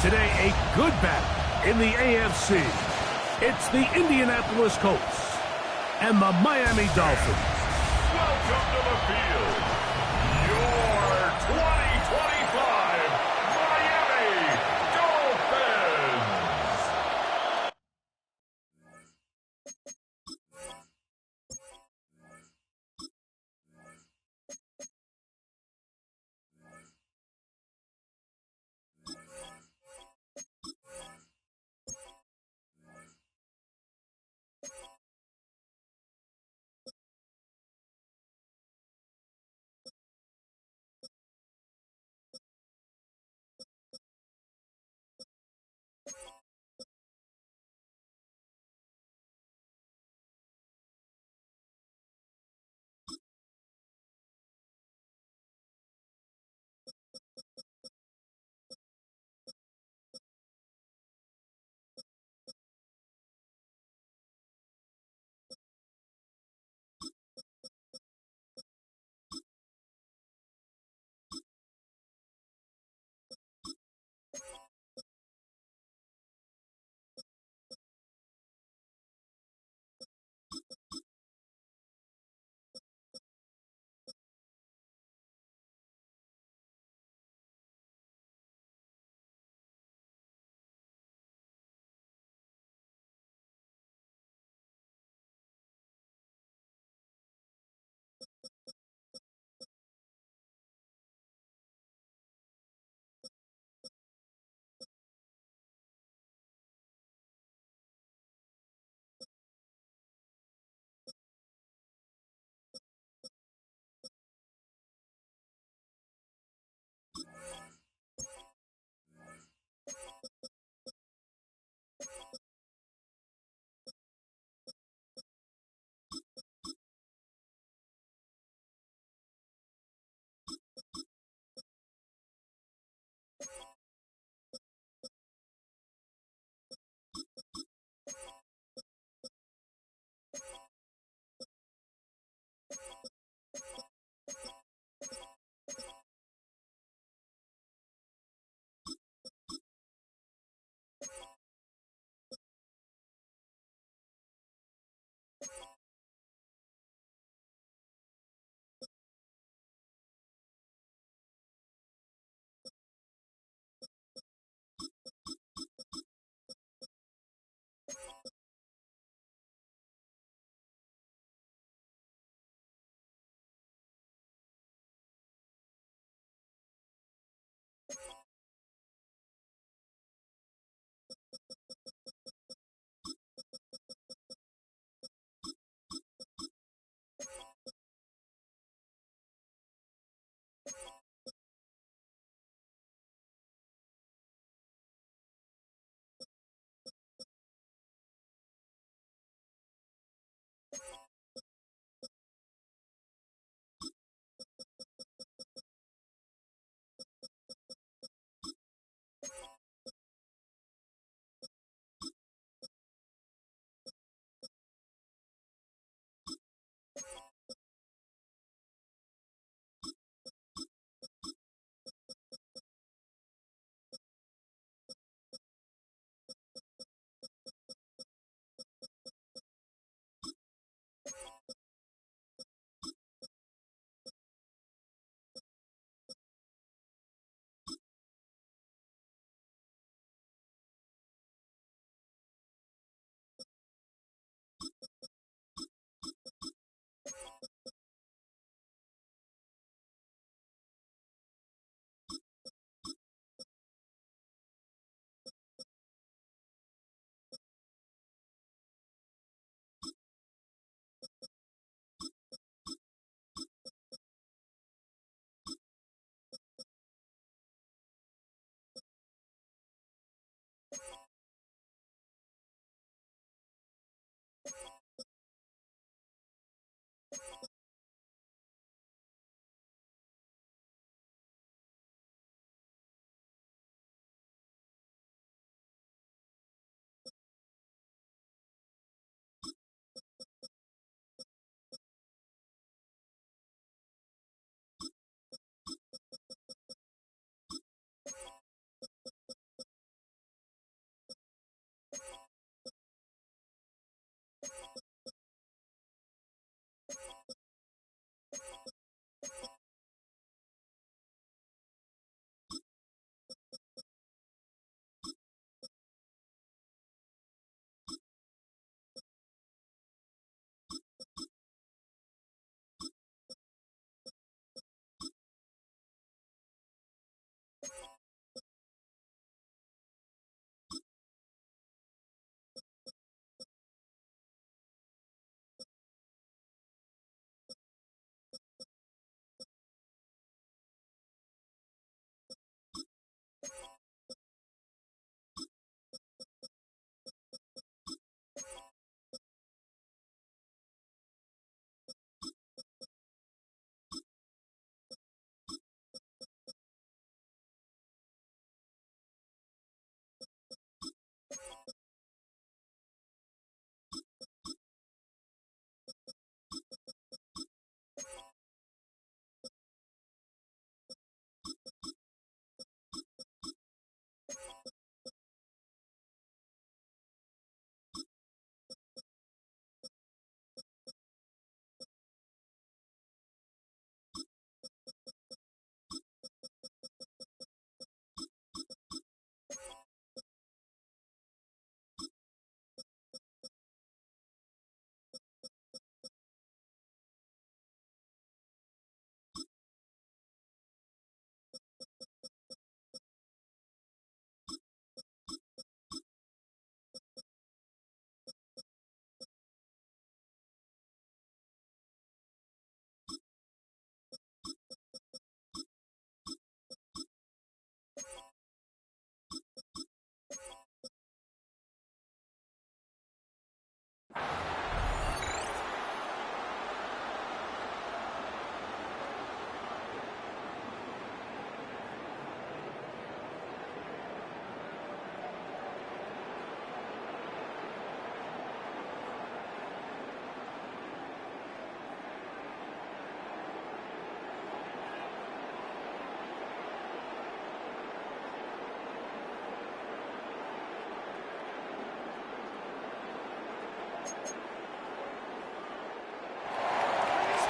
Today, a good battle in the AFC. It's the Indianapolis Colts and the Miami Dolphins. Welcome to the field. Your 2025 Miami Dolphins.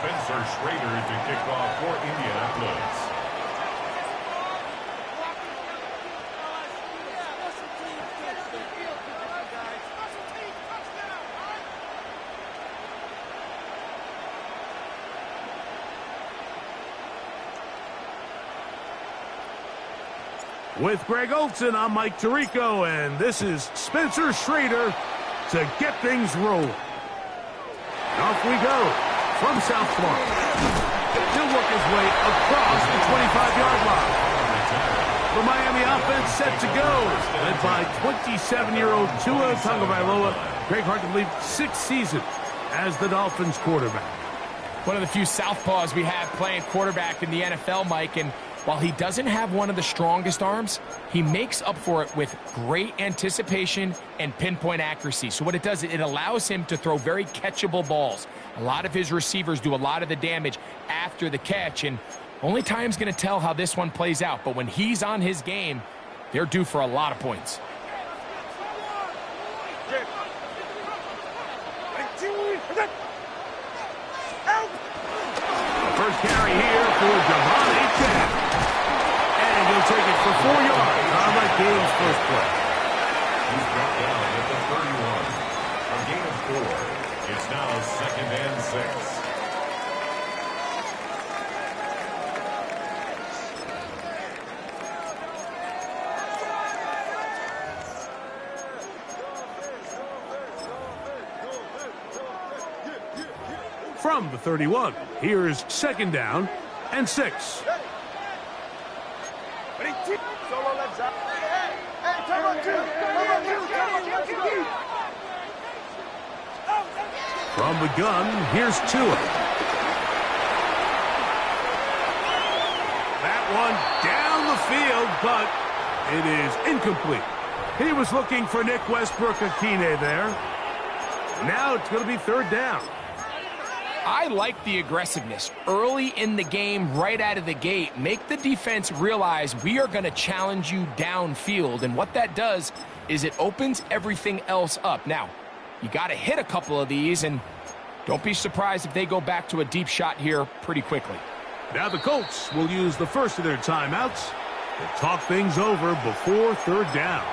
Spencer Schrader to kick off for Indianapolis. With Greg Olson, I'm Mike Tirico, and this is Spencer Schrader to get things rolling. Off we go from South Florida. He'll work his way across the 25-yard line. The Miami offense set to go, led by 27-year-old Gtowncapp. Greg, hard to believe, 6th season as the Dolphins quarterback. One of the few southpaws we have playing quarterback in the NFL, Mike, and while he doesn't have one of the strongest arms, he makes up for it with great anticipation and pinpoint accuracy. So what it does, it allows him to throw very catchable balls. A lot of his receivers do a lot of the damage after the catch, and only time's going to tell how this one plays out. But when he's on his game, they're due for a lot of points. First carry here for Gtowncapp. And he'll take it for 4 yards on that game's first play. He's brought down at the 31. A gain of 4. It's now 2nd and 6. From the 31, here's 2nd down and 6. From the gun, here's Tua. That one down the field, but it is incomplete. He was looking for Nick Westbrook-Akine there. Now it's going to be 3rd down. I like the aggressiveness early in the game, right out of the gate. Make the defense realize we are going to challenge you downfield, and what that does is it opens everything else up. Now, you got to hit a couple of these, and don't be surprised if they go back to a deep shot here pretty quickly. Now the Colts will use the first of their timeouts to talk things over before 3rd down.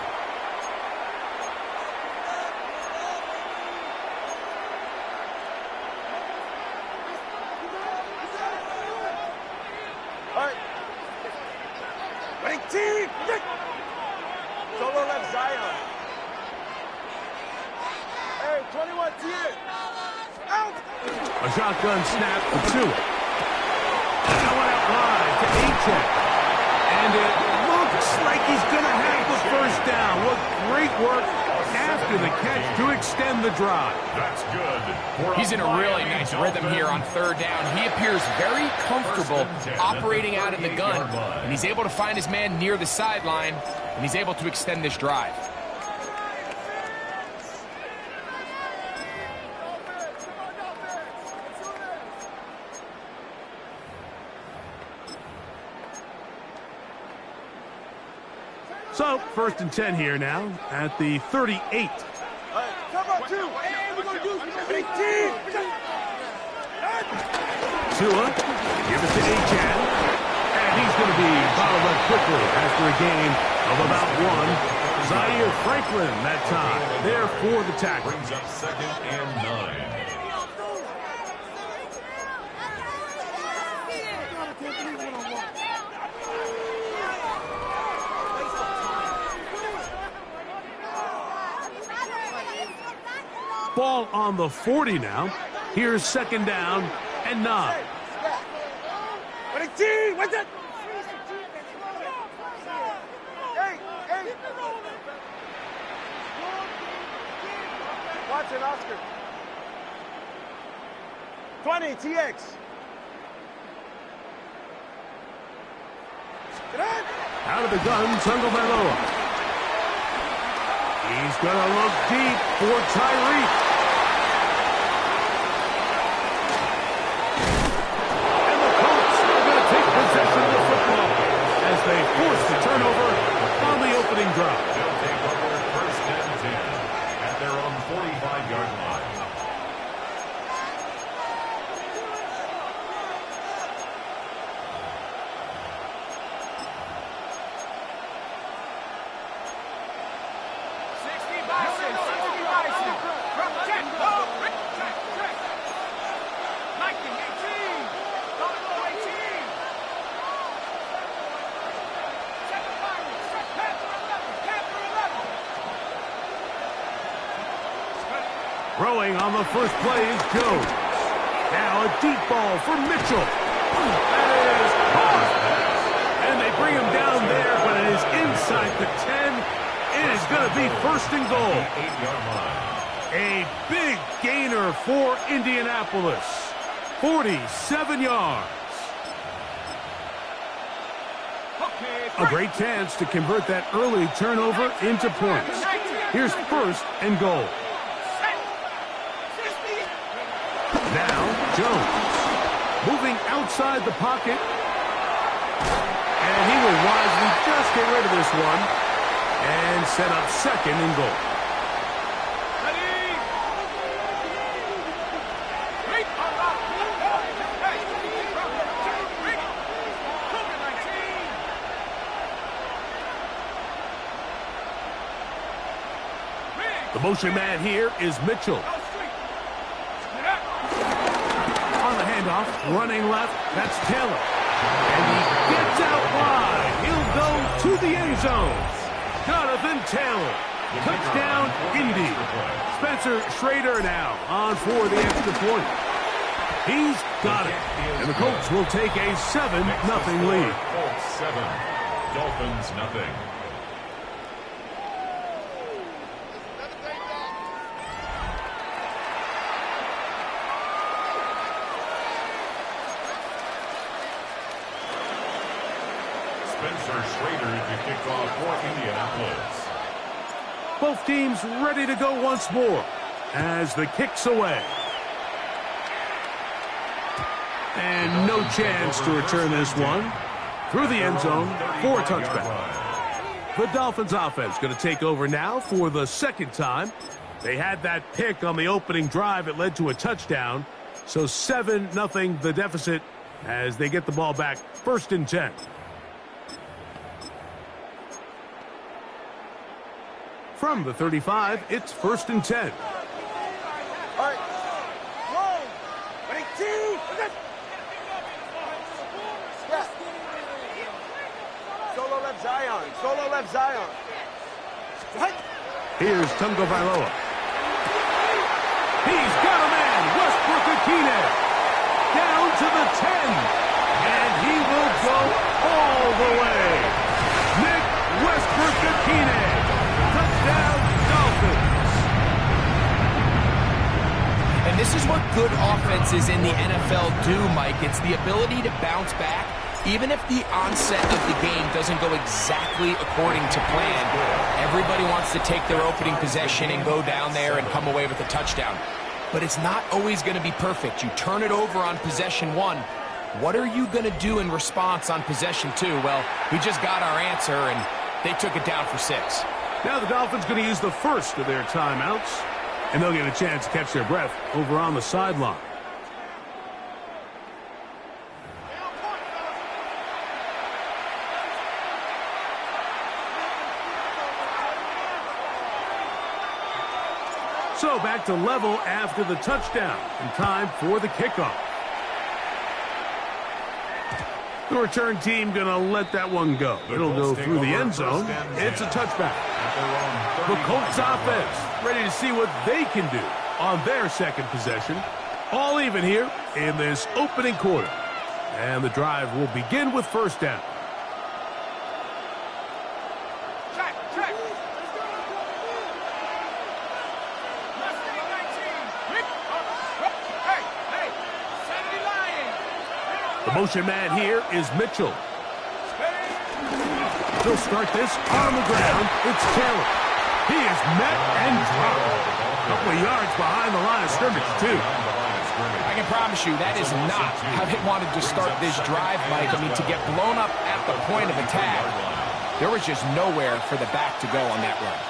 A shotgun snap for Tua. That one out wide to Gtowncapp. And it looks like he's going to have the first down. What great work after the catch to extend the drive. That's good. He's in a really nice rhythm here on 3rd down. He appears very comfortable operating out of the gun, and he's able to find his man near the sideline, and he's able to extend this drive. So, 1st and 10 here now at the 38. Tua, give it to Gtowncapp. And he's going to be bottled up quickly after a gain of about 1. Zaire Franklin that time there for the tackle. Brings up 2nd and 9. Ball on the 40 now. Here's 2nd down and 9. Watson, Oscar. 20, TX. Out of the gun, Gtowncapp. He's going to look deep for Tyreek. And the Colts are going to take possession of the football as they force the turnover on the opening drive. They'll take over 1st and 10 at their own 45-yard line. Throwing on the first play is Jones. Now a deep ball for Mitchell. That is caught. And they bring him down there, but it is inside the 10. It is going to be first and goal. 8-yard line. A big gainer for Indianapolis. 47 yards. A great chance to convert that early turnover into points. Here's first and goal. Now, Jones. Moving outside the pocket. And he will wisely just get rid of this one. And set up second and goal. The motion man here is Mitchell. On the handoff, running left, that's Taylor. And he gets out wide. He'll go to the end zone. Jonathan Taylor. Touchdown, Indy. Spencer Schrader now on for the extra point. He's got it. And the Colts will take a 7-0 lead. Colts 7, Dolphins nothing. Spencer Schrader to kick off for Indianapolis. Both teams ready to go once more as the kick's away. And no chance to return this one through the end zone for a touchback. The Dolphins offense going to take over now for the second time. They had that pick on the opening drive. It led to a touchdown. So 7-0 the deficit as they get the ball back first and 10. From the 35, it's first and 10. All right. Roll. Ready, two. Yeah. Solo left Zion. Solo left Zion. What? Here's Tagovailoa. He's got a man. Westbrook-Akine. Down to the 10. And he will go all the way. Nick Westbrook-Akine. Touchdown, Dolphins. And this is what good offenses in the NFL do, Mike. It's the ability to bounce back, even if the onset of the game doesn't go exactly according to plan. Everybody wants to take their opening possession and go down there and come away with a touchdown. But it's not always going to be perfect. You turn it over on possession 1. What are you going to do in response on possession 2? Well, we just got our answer, and they took it down for 6. Now the Dolphins going to use the first of their timeouts, and they'll get a chance to catch their breath over on the sideline. So back to level after the touchdown, and time for the kickoff. The return team going to let that one go. It'll go through the end zone. It's a touchback. The Colts offense ready to see what they can do on their second possession. All even here in this opening quarter. And the drive will begin with first down. The motion man here is Mitchell. He'll start this on the ground. It's Taylor. He is met and dropped. A couple of yards behind the line of scrimmage, too. I can promise you that is not how they wanted to start this drive, Mike. I mean, to get blown up at the point of attack, there was just nowhere for the back to go on that run.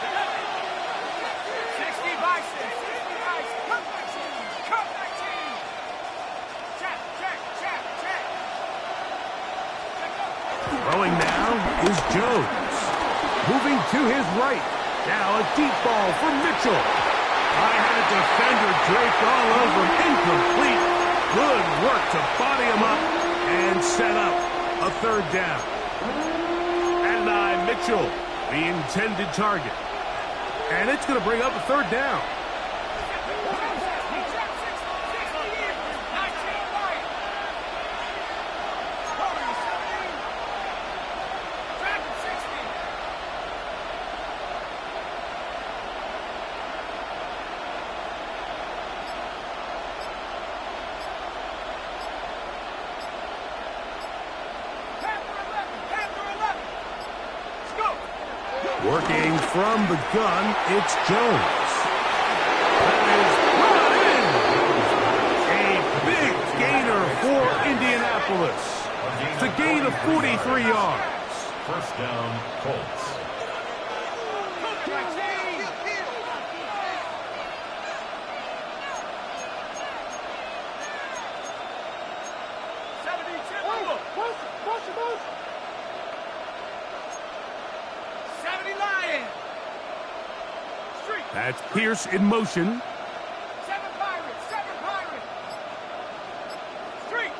Throwing now is Jones. Moving to his right. Now a deep ball for Mitchell. I had a defender draped all over him. Incomplete. Good work to body him up and set up a third down. Adonai Mitchell, the intended target. And it's going to bring up a third down. Working from the gun, it's Jones. That is brought in. A big gainer for Indianapolis. It's a gain of 43 yards. First down, Colts. That's Pierce in motion. Seven Pirates. Street.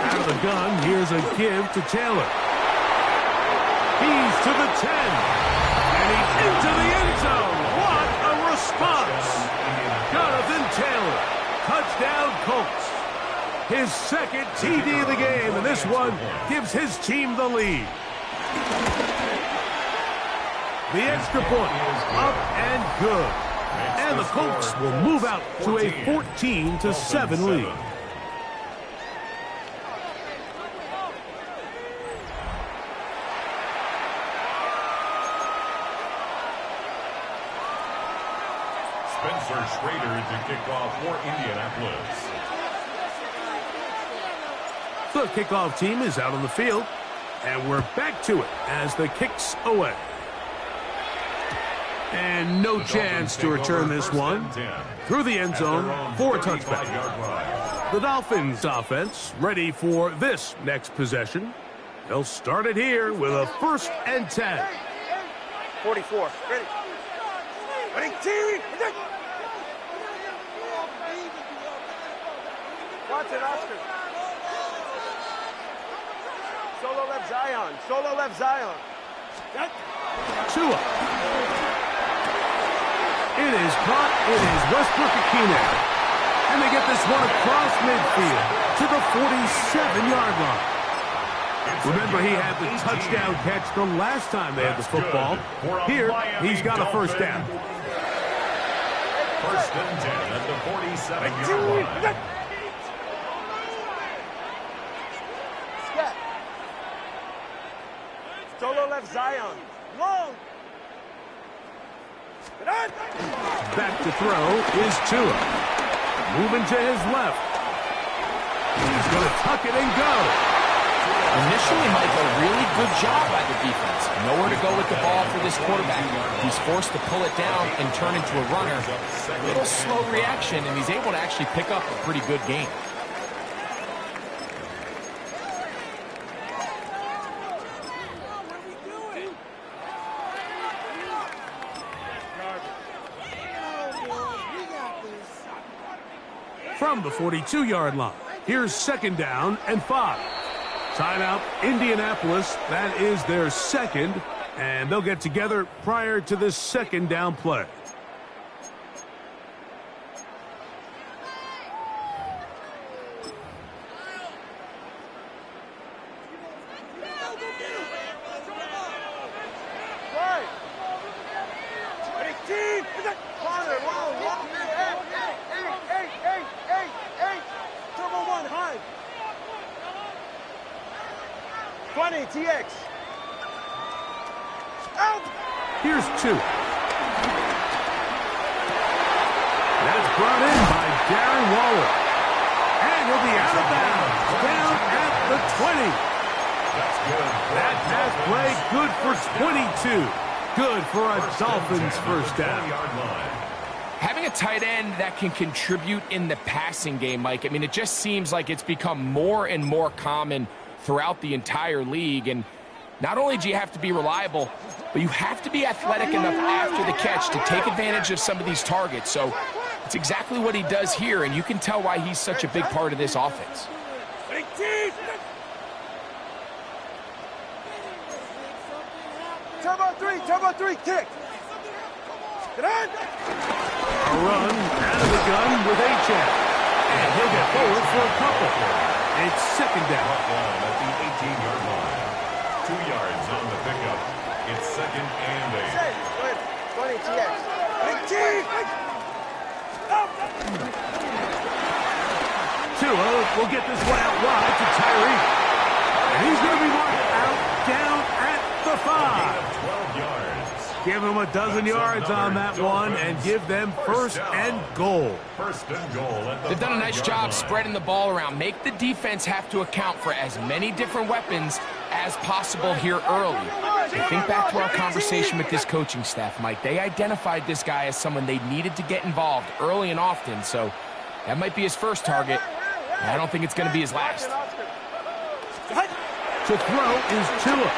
Out of the gun, here's a give to Taylor. He's to the 10. And he's into the end zone. What a response. Jonathan Taylor. Touchdown Colts. His second TD of the game, and this one gives his team the lead. The extra point, up and good. And the Colts will move out to a 14-7 lead. Spencer Schrader to kick off for Indianapolis. The kickoff team is out on the field, and we're back to it as the kick's away. And no chance to return this one through the end zone for a touchback. The Dolphins offense ready for this next possession. They'll start it here with a 1st and 10. 44. Ready. Watson, Oscar. Solo left Zion. Tua. It is caught. It is Westbrook-Akine. And they get this one across midfield to the 47-yard line. Remember, he had the touchdown catch the last time they had the football. Here, he's got a 1st down. 1st and 10 at the 47-yard line. Solo left Zion. Long. Back to throw is Tua. Moving to his left. He's going to tuck it and go. Initially, Mike, a really good job by the defense. Nowhere to go with the ball for this quarterback. He's forced to pull it down and turn into a runner. A little slow reaction, and he's able to actually pick up a pretty good game. From the 42-yard line, here's 2nd down and 5. Timeout, Indianapolis. That is their 2nd, and they'll get together prior to this 2nd down play. TX. Out. Here's 2. That's brought in by Darren Waller. And he'll be out of bounds. Down at the 20. That's good. That pass play good for 22. Good for a Dolphins 1st down. Having a tight end that can contribute in the passing game, Mike, I mean, it just seems like it's become more and more common throughout the entire league. And not only do you have to be reliable, but you have to be athletic enough after the catch to take advantage of some of these targets. So it's exactly what he does here, and you can tell why he's such a big part of this offense. Turbo 3, kick. A run out of the gun with H.F. And he'll get forward for a couple. It's 2nd down. At the 18-yard line. 2 yards on the pickup. It's 2nd and 8. 20 TX. Tua will get this one out wide to Tyree. And he's going to be marked out down at the 5. 12 yards. Give them a dozen yards on that one and give them first and goal. First and goal at the They've done a nice 5-yard job line. spreading the ball around. Make the defense have to account for as many different weapons as possible here early. And think back to our conversation with this coaching staff, Mike. They identified this guy as someone they needed to get involved early and often, so that might be his first target. And I don't think it's going to be his last. To throw is Tua,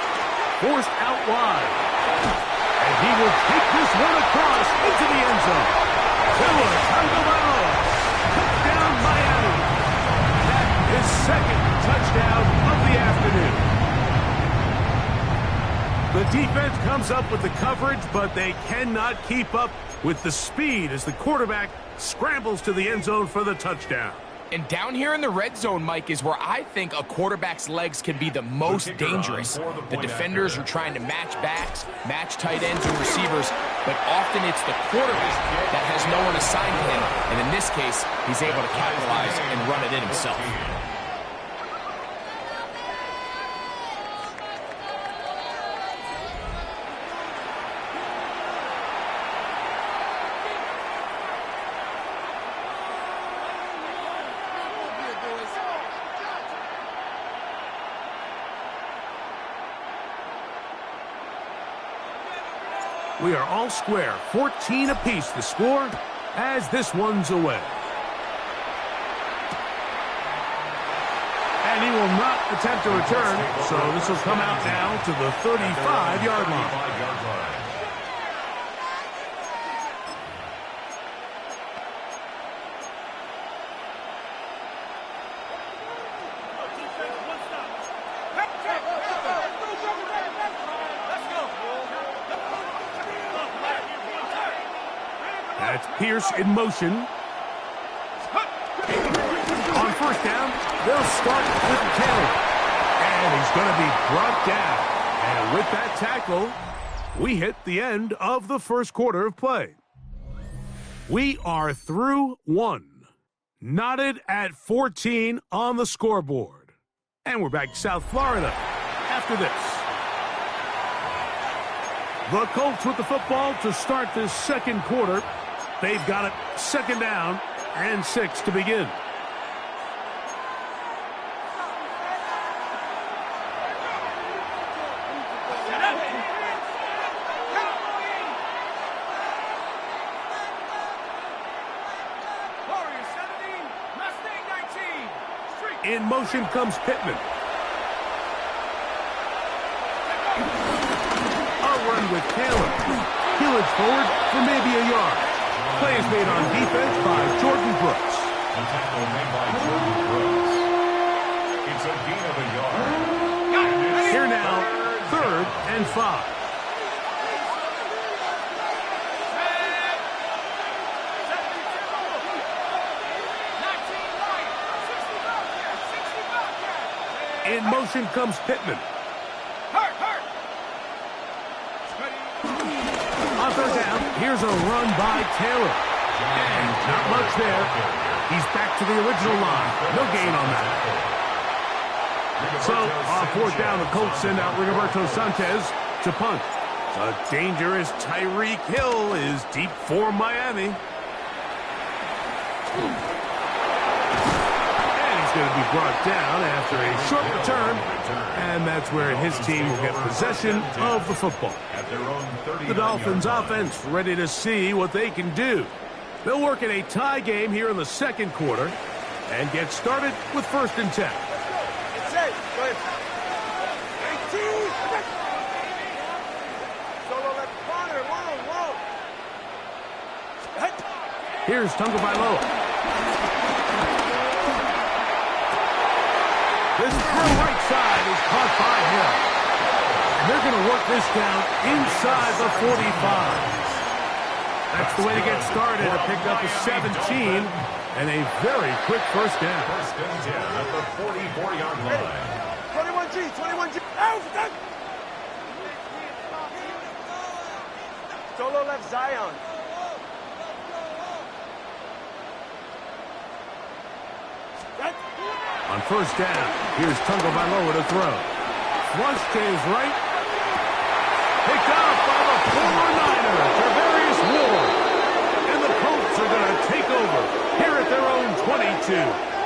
forced out wide. And he will take this one across into the end zone. Tua Tagovailoa, touchdown Miami. That is second touchdown of the afternoon. The defense comes up with the coverage, but they cannot keep up with the speed as the quarterback scrambles to the end zone for the touchdown. And down here in the red zone, Mike, is where I think a quarterback's legs can be the most dangerous. The defenders are trying to match backs, match tight ends and receivers, but often it's the quarterback that has no one assigned to him. And in this case, he's able to capitalize and run it in himself. We are all square, 14 apiece the score as this one's away. And he will not attempt to return, so this will come out now to the 35-yard line. That's Pierce in motion. On first down, they'll start with Kelly. And he's going to be brought down. And with that tackle, we hit the end of the first quarter of play. We are through one. Knotted at 14 on the scoreboard. And we're back to South Florida after this. The Colts with the football to start this second quarter. They've got it second down and 6 to begin. In motion comes Pittman. A run with Taylor. Hillage forward for maybe a yard. Play is made on defense by Jordan Brooks. The tackle made by Jordan Brooks. It's a gain of a yard. Here now, 3rd and 5. In motion comes Pittman. On third down, here's a run by Taylor. And not much there. He's back to the original line. No gain on that. So, on fourth down, the Colts send out Rigoberto Sanchez to punt. The dangerous Tyreek Hill is deep for Miami. Going to be brought down after a short return, and that's where his team will get possession of the football. The Dolphins offense ready to see what they can do. They'll work in a tie game here in the second quarter and get started with 1st and 10. Here's Tagovailoa. This right side is caught by him. And they're going to work this down inside the 45. That's the way to get started, to pick up a 17 and a very quick first down. First and 10 at the 44-yard line. 21G. Out! Solo left Zion. On first down, here's Tagovailoa to throw. Flush to his right. Picked off by the former Niner, Tarvarius Ward. And the Colts are going to take over here at their own 22.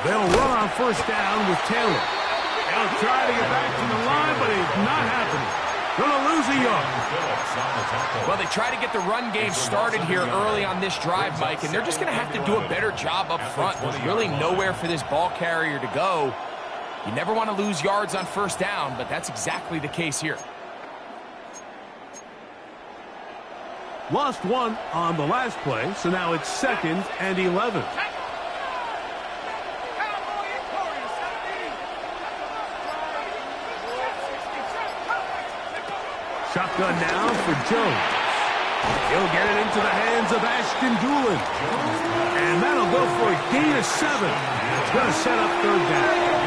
They'll run on first down with Taylor. They'll try to get back to the line, but it's not happening. Going to lose a yard. Well, they try to get the run game started here early on this drive, Mike, and they're just going to have to do a better job up front. There's really nowhere for this ball carrier to go. You never want to lose yards on first down, but that's exactly the case here. Lost one on the last play, so now it's 2nd and 11. Shotgun now for Jones. He'll get it into the hands of Ashton Doolin. And that'll go for a gain of 7. It's going to set up third down.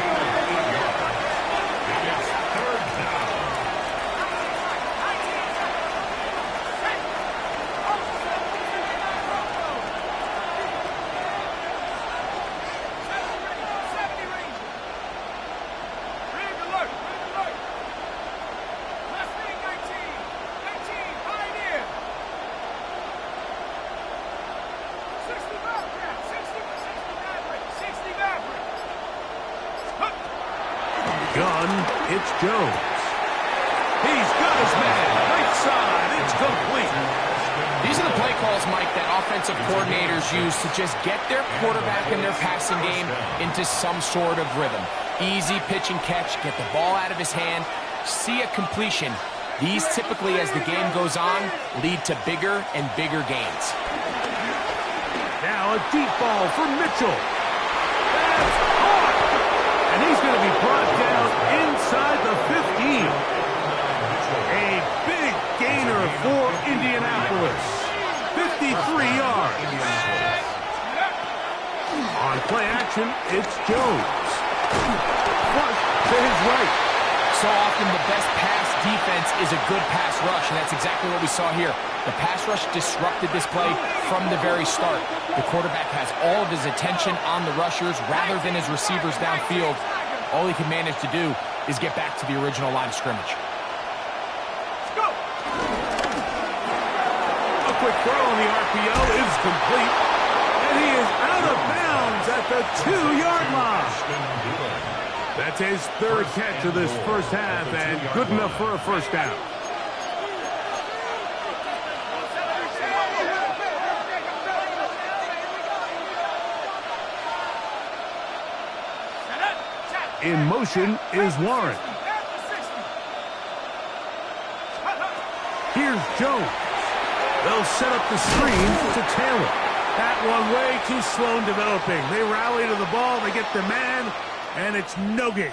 Gun, it's Jones. He's got his man. Right side, it's complete. These are the play calls, Mike, that offensive coordinators use to just get their quarterback and their passing game into some sort of rhythm. Easy pitch and catch, get the ball out of his hand, see a completion. These typically, as the game goes on, lead to bigger and bigger gains. Now a deep ball for Mitchell. That's caught. And he's going to be brought down inside the 15. A big gainer for Indianapolis. 53 yards. On play action, it's Jones. Flush to his right. So often the best pass defense is a good pass rush, and that's exactly what we saw here. The pass rush disrupted this play from the very start. The quarterback has all of his attention on the rushers rather than his receivers downfield. All he can manage to do is get back to the original line of scrimmage. Let's go. A quick throw on the RPO is complete, and he is out of bounds at the 2-yard line. That's his third catch of this first half, and good enough for a first down. In motion is Warren. Here's Jones. They'll set up the screen to Taylor. That one way too slow in developing. They rally to the ball, they get the man, and it's no gain.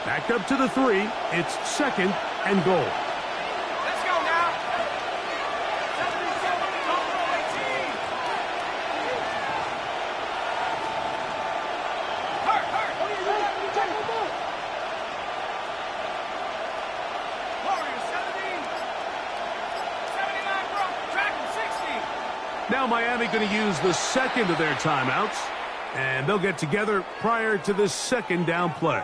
Back up to the 3. It's 2nd and goal. Let's go now. Now Miami going to use the second of their timeouts, and they'll get together prior to this second down play.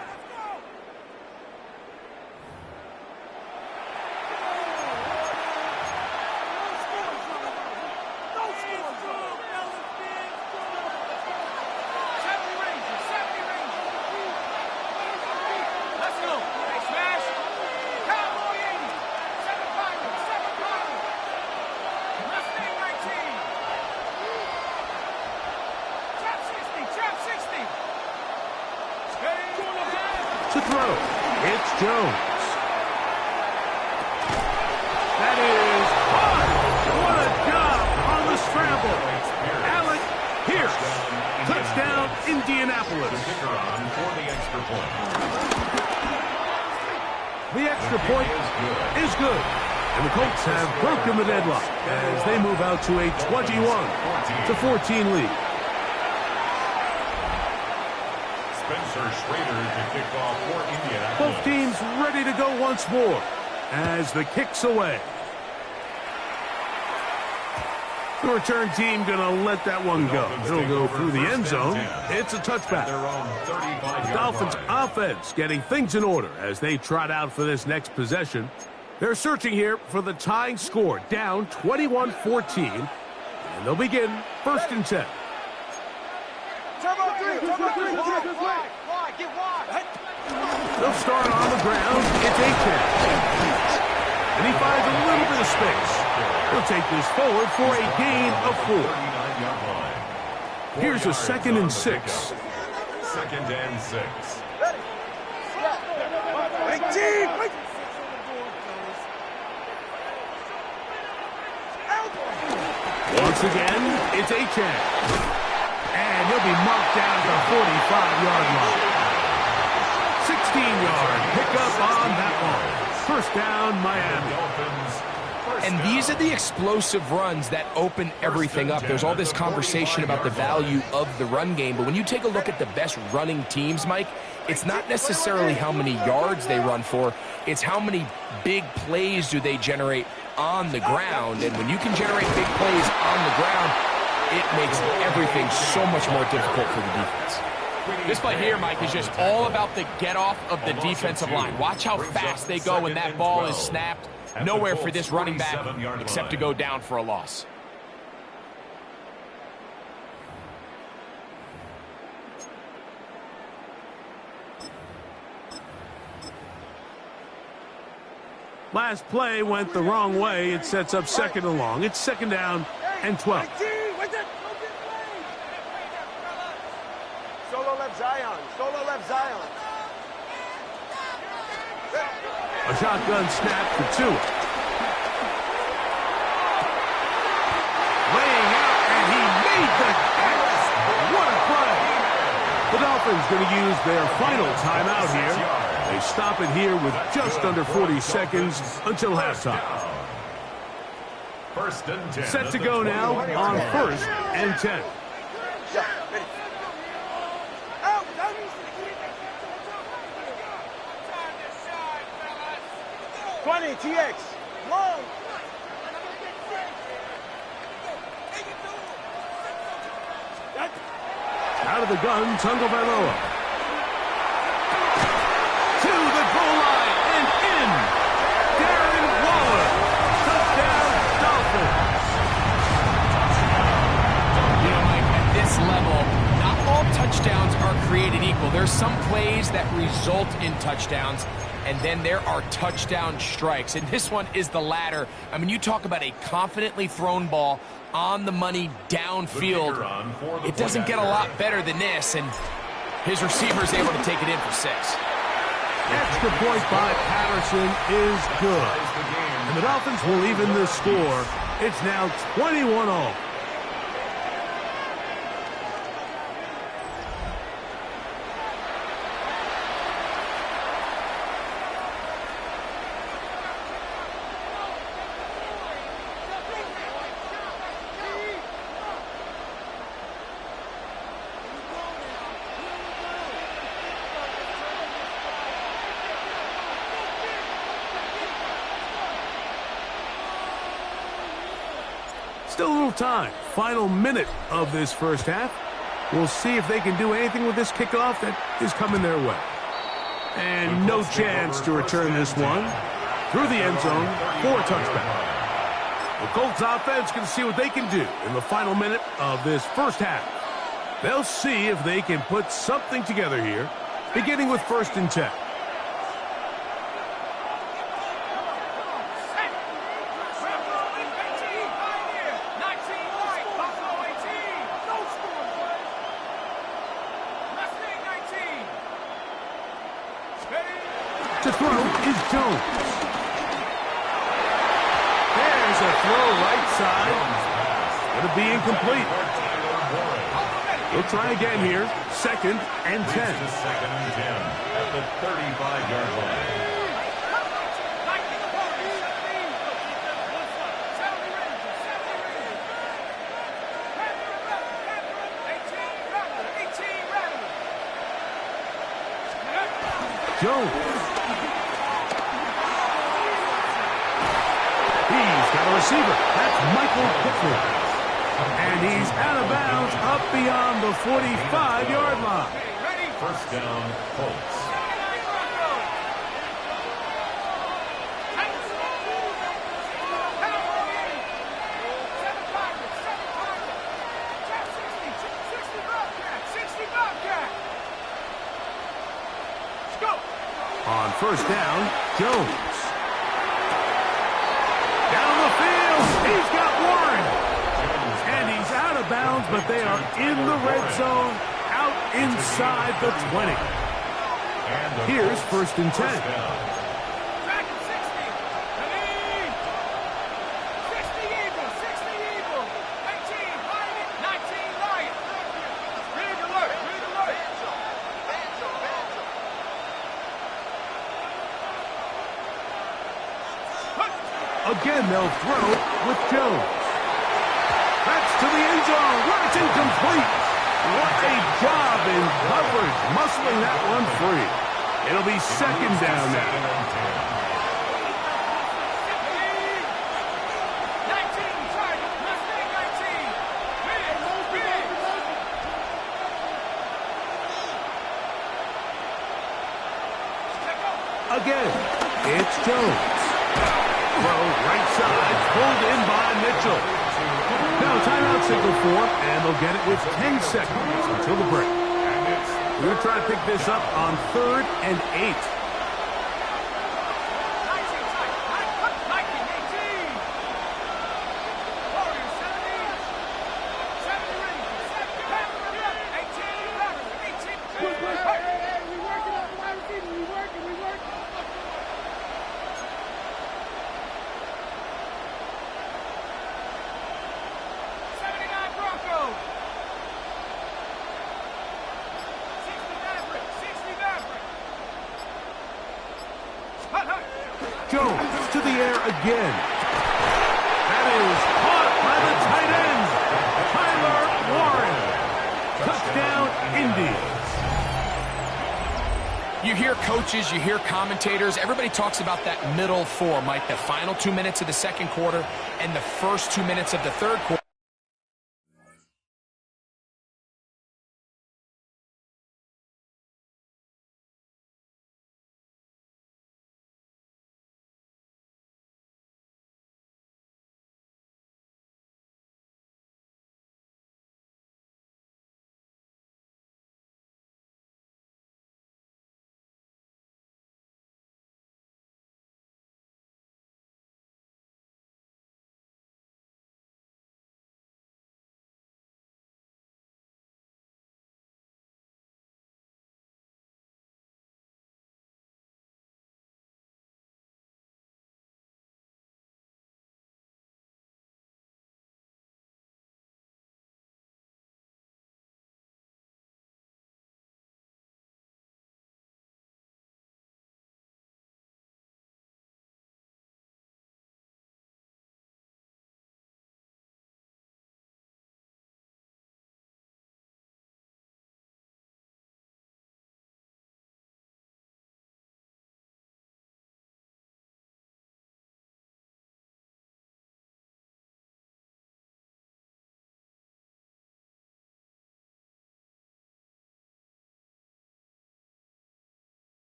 to throw. It's Jones. That is caught. What a job on the scramble. Alec Pierce. Touchdown, Indianapolis. The extra point is good. And the Colts have broken the deadlock as they move out to a 21-14 lead. Spencer Schrader to kick off for Indianapolis. Both teams ready to go once more as the kick's away. The return team going to let that one go. It'll go through the end zone. It's a touchback. Dolphins offense getting things in order as they trot out for this next possession. They're searching here for the tying score, down 21-14, and they'll begin 1st and 10. They'll start on the ground. It's Gtowncapp. And he finds a little bit of space. He'll take this forward for a gain of 4. Here's a 2nd and 6. 2nd and 6. Once again, it's Gtowncapp. And he'll be marked down at the 45-yard line. 16-yard pickup on that one. 1st down, Miami. And these are the explosive runs that open everything up. There's all this conversation about the value of the run game, but when you take a look at the best running teams, Mike, it's not necessarily how many yards they run for, it's how many big plays do they generate on the ground. And when you can generate big plays on the ground, it makes everything so much more difficult for the defense. This play here, Mike, is just all about the get-off of the defensive line. Watch how fast they go when that ball is snapped. Nowhere for this running back except to go down for a loss. Last play went the wrong way. It sets up 2nd and long. It's 2nd down and 12. Solo left Zion. Solo left Zion. A shotgun snap for 2. Laying out, and he made the catch. What a play. The Dolphins going to use their final timeout here. They stop it here with just under 40 seconds until halftime. 1st and 10. Set to go now on 1st and 10. 20, TX. Long. Out of the gun, Tagovailoa. To the goal line and in. Darren Waller. Touchdown, Dolphins. You know, Mike, at this level, not all touchdowns are created equal. There's some plays that result in touchdowns, and then there are touchdown strikes. And this one is the latter. I mean, you talk about a confidently thrown ball on the money downfield. It doesn't get a lot better than this, and his receiver's able to take it in for 6. Extra point by Patterson is good. And the Dolphins will even the score. It's now 21-all. Still a little time. Final minute of this first half. We'll see if they can do anything with this kickoff that is coming their way. And no chance to return this one through the end zone for a touchback. The Colts offense can see what they can do in the final minute of this first half. They'll see if they can put something together here, beginning with 1st and 10. To throw is Jones. There's a throw right side. Going to be incomplete. We'll try again here. 2nd and 10. Second and 10 at the 35-yard line. Jones. He's got a receiver. That's Michael Pittman. And he's out of bounds up beyond the 45-yard line. First down, Colts. On first down, Jones. Down the field, he's got Warren. And he's out of bounds, but they are in the red zone, out inside the 20. Here's 1st and 10. Again, they'll throw with Jones. That's to the end zone, where it's incomplete. What a job in coverage, muscling that one free. It'll be 2nd down now. Again, it's Jones. Throw right side, pulled in by Mitchell. Now timeout signal for, and they'll get it with 10 seconds until the break. We're going to try to pick this up on 3rd and 8. Jones to the air again. That is caught by the tight end, Tyler Warren. Touchdown, Indy. You hear coaches, you hear commentators, everybody talks about that middle 4, Mike, the final 2 minutes of the 2nd quarter and the first 2 minutes of the 3rd quarter.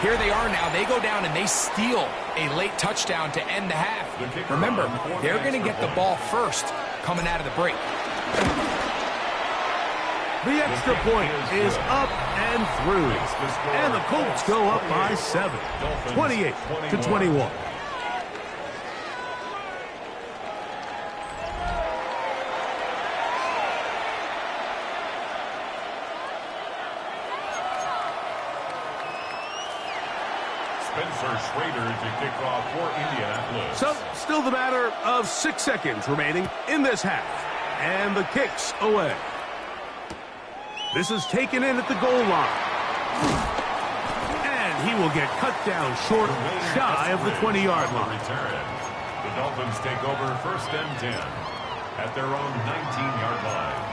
Here they are now. They go down and they steal a late touchdown to end the half. Remember, they're going to get the ball first. coming out of the break. The extra point is up and through. And the Colts go up by 7, 28-21. Spencer Schrader to kick off for Indianapolis. So, still the matter of 6 seconds remaining in this half. And the kick's away. This is taken in at the goal line. And he will get cut down short, shy of the 20-yard line. The Dolphins take over 1st and 10 at their own 19-yard line.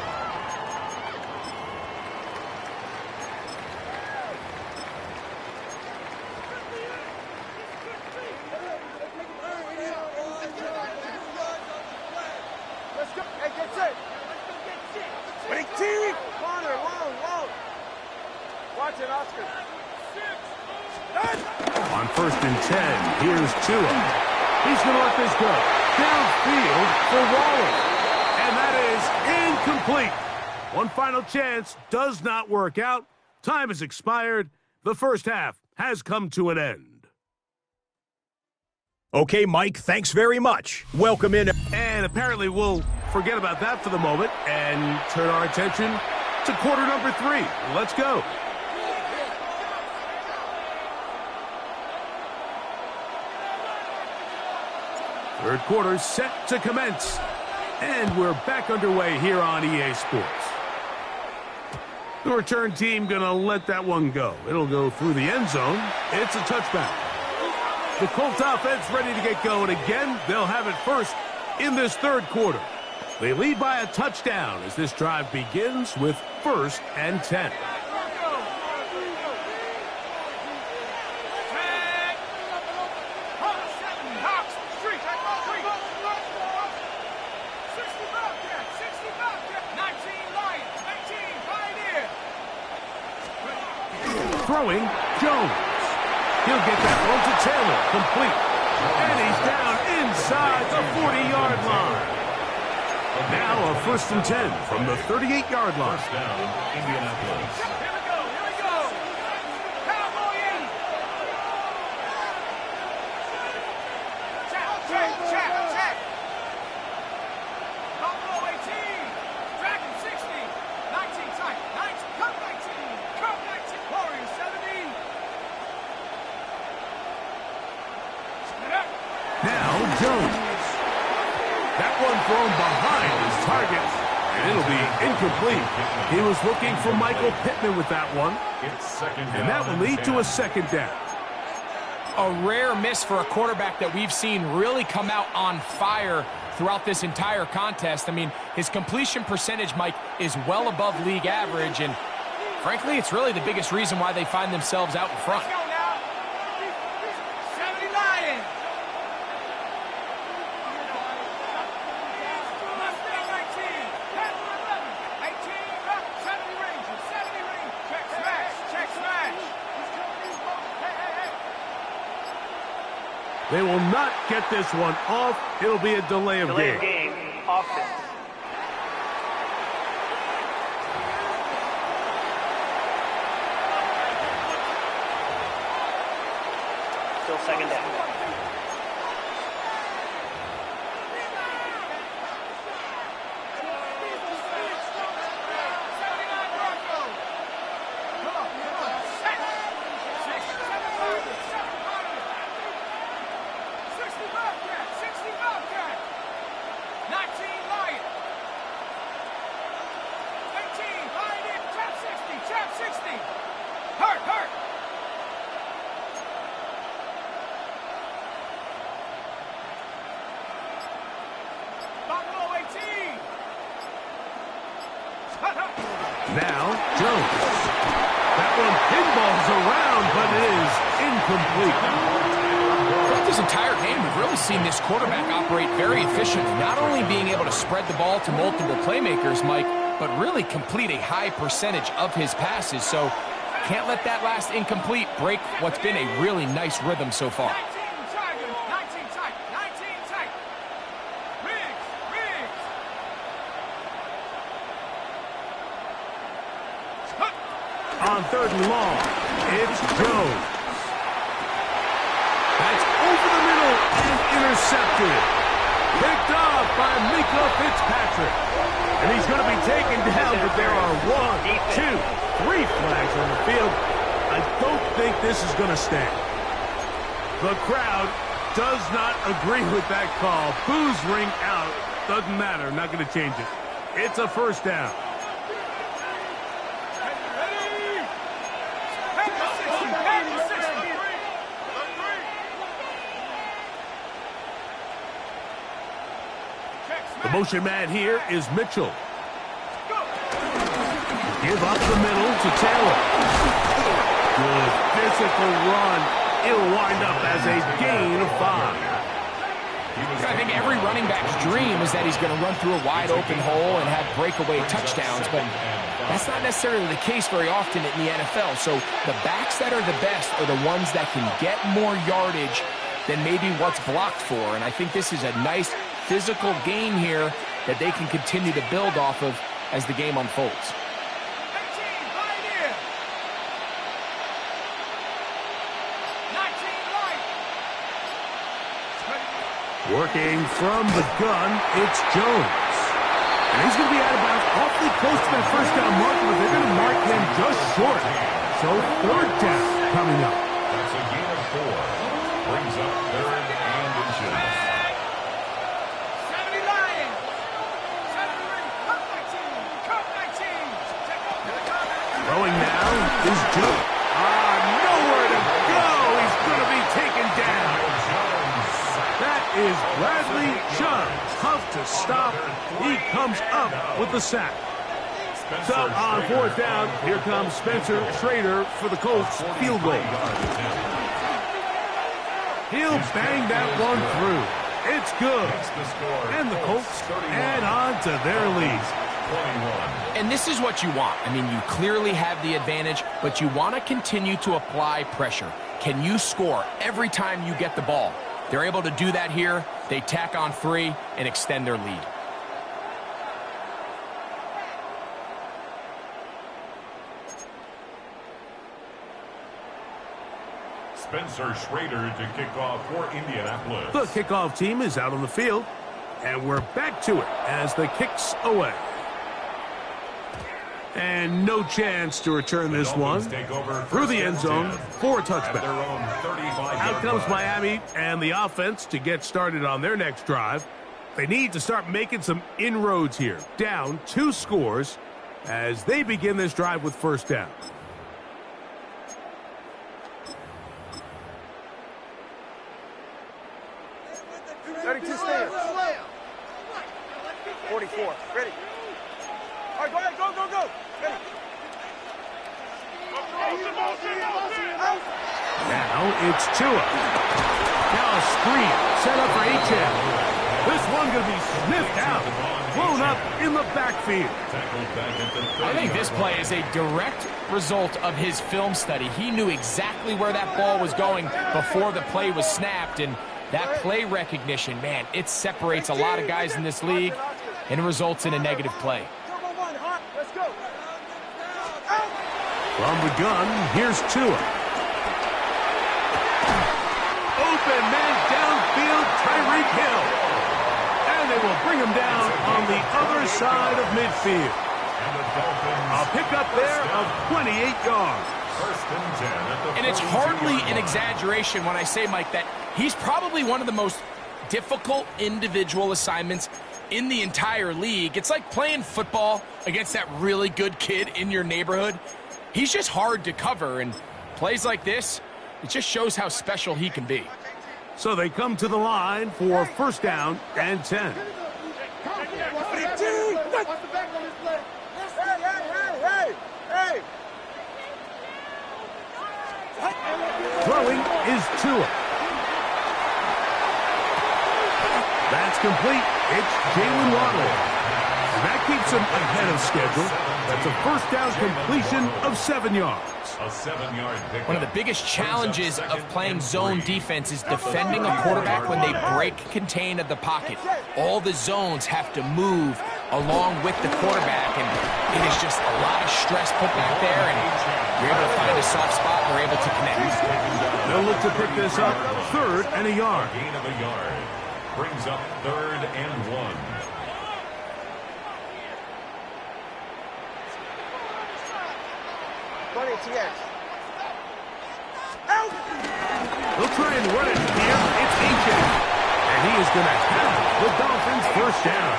On 1st and 10, here's Tua. He's going to let this go. Downfield for Waller. And that is incomplete. One final chance does not work out. Time has expired. The first half has come to an end. Okay, Mike, thanks very much. Welcome in. And apparently we'll forget about that for the moment and turn our attention to quarter number 3. Let's go. Third quarter set to commence. And we're back underway here on EA Sports. The return team going to let that one go. It'll go through the end zone. It's a touchback. The Colts offense ready to get going again. They'll have it first in this third quarter. They lead by a touchdown as this drive begins with 1st and 10. Throwing, Jones. He'll get that one to Taylor, complete. And he's down inside the 40-yard line. Now a 1st and 10 from the 38-yard line. First down, Indianapolis. Here we go. Cowboy in. Check. Buffalo 18. Dragon 60. 19 tight. 19. Come 19. Come 19. Warriors 70. Now Jones. That one thrown behind his target, and it'll be incomplete. He was looking for Michael Pittman with that one, and that will lead to a 2nd down. A rare miss for a quarterback that we've seen really come out on fire throughout this entire contest. I mean, his completion percentage, Mike, is well above league average, and frankly, it's really the biggest reason why they find themselves out in front. Let's go now. 70 Lions. They will not get this one off. It'll be a delay of game. Offense. Still 2nd down. Now, Jones. That one pinballs around, but it is incomplete. Throughout this entire game, we've really seen this quarterback operate very efficiently, not only being able to spread the ball to multiple playmakers, Mike, but really complete a high percentage of his passes. So can't let that last incomplete break what's been a really nice rhythm so far. 19 tight. 19 tight. Riggs. on 3rd and long. It's Jones. That's over the middle and intercepted. Picked off by Mika Fitzpatrick. And he's going to be taken down, but there are 1, 2, 3 flags on the field. I don't think this is going to stand. The crowd does not agree with that call. Boos ring out. Doesn't matter. Not going to change it. It's a 1st down. The motion man here is Mitchell. Give up the middle to Taylor. Good physical run. It'll wind up as a gain of 5. I think every running back's dream is that he's going to run through a wide open hole and have breakaway touchdowns, but that's not necessarily the case very often in the NFL. So the backs that are the best are the ones that can get more yardage than maybe what's blocked for. And I think this is a nice physical gain here that they can continue to build off of as the game unfolds. Working from the gun, it's Jones. And he's going to be at about awfully close to that 1st down marker, but they're going to mark him just short. So 3rd down coming up. That's a gain of 4. Brings up 3rd and inches. 70 Lions. 73. Cup 19. Cup 19. Throwing now is Jones. Nowhere to go. He's going to be taken down. That is Bradley Chubb. Tough to stop. He comes up with the sack. So on 4th down, here comes Spencer Schrader for the Colts field goal. He'll bang that one through. It's good. And the Colts add on to their lead. And this is what you want. I mean, you clearly have the advantage, but you want to continue to apply pressure. Can you score every time you get the ball? They're able to do that here. They tack on 3 and extend their lead. Spencer Schrader to kick off for Indianapolis. The kickoff team is out on the field, and we're back to it as the kick's away. And no chance to return this one through the end zone for a touchback. Out comes Miami and the offense to get started on their next drive. They need to start making some inroads here. Down 2 scores as they begin this drive with 1st down. Stands. 44. Ready. All right, go ahead. Go. Ready. Now it's Tua. Now a screen set up for H.M. This one going to be sniffed out. Blown up in the backfield. I think this play is a direct result of his film study. He knew exactly where that ball was going before the play was snapped, and that play recognition, man, it separates a lot of guys in this league and results in a negative play. From the gun, here's Tua. Open man downfield, Tyreek Hill. And they will bring him down on the other side of midfield. A pickup there of 28 yards. And it's hardly an exaggeration when I say, Mike, that he's probably one of the most difficult individual assignments in the entire league. It's like playing football against that really good kid in your neighborhood. He's just hard to cover, and plays like this, it just shows how special he can be. So they come to the line for 1st down and 10. Throwing is Tua. That's complete. It's Jalen Waddle. And that keeps him ahead of schedule. That's a 1st down completion of 7 yards. A 7-yard pickup. One of the biggest challenges of playing zone defense is defending a quarterback when they break contain of the pocket. All the zones have to move along with the quarterback, and it is just a lot of stress put back there, and you're able to find a soft spot and we're able to connect. They'll look to pick this up 3rd and a yard. Gain of a yard. Brings up 3rd and 1. They'll try and run it here. It's Ancient. And he is going to have the Dolphins first down.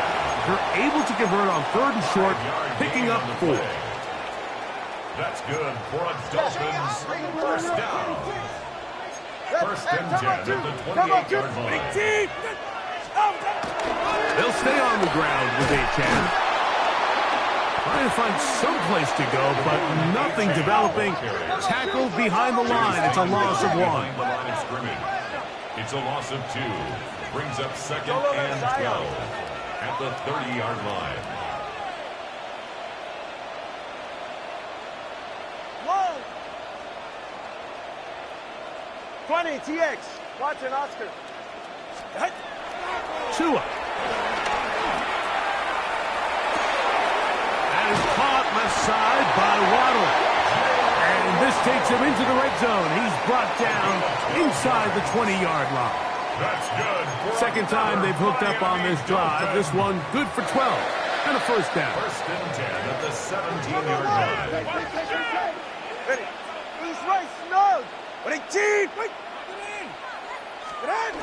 They're able to convert on 3rd and short, picking up 4. That's good for a Dolphins first down. 1st and 10 at the 28-yard line. They'll stay on the ground with Ancient. Trying to find some place to go, but nothing developing. Tackled behind the line. It's a loss of 1. Behind the line of scrimmage. It's a loss of 2. Brings up 2nd and 12 at the 30-yard line. Whoa! 20, TX. Watson, Oscar. Tua. That is caught left side by Waddle. And this takes him into the red zone. He's brought down inside the 20-yard line. That's good. Second time they've hooked up on this drive. This one good for 12 and a first down. 1st and 10 at the 17-yard line. Ready. Loose right, snug. 18. Wait. Get in.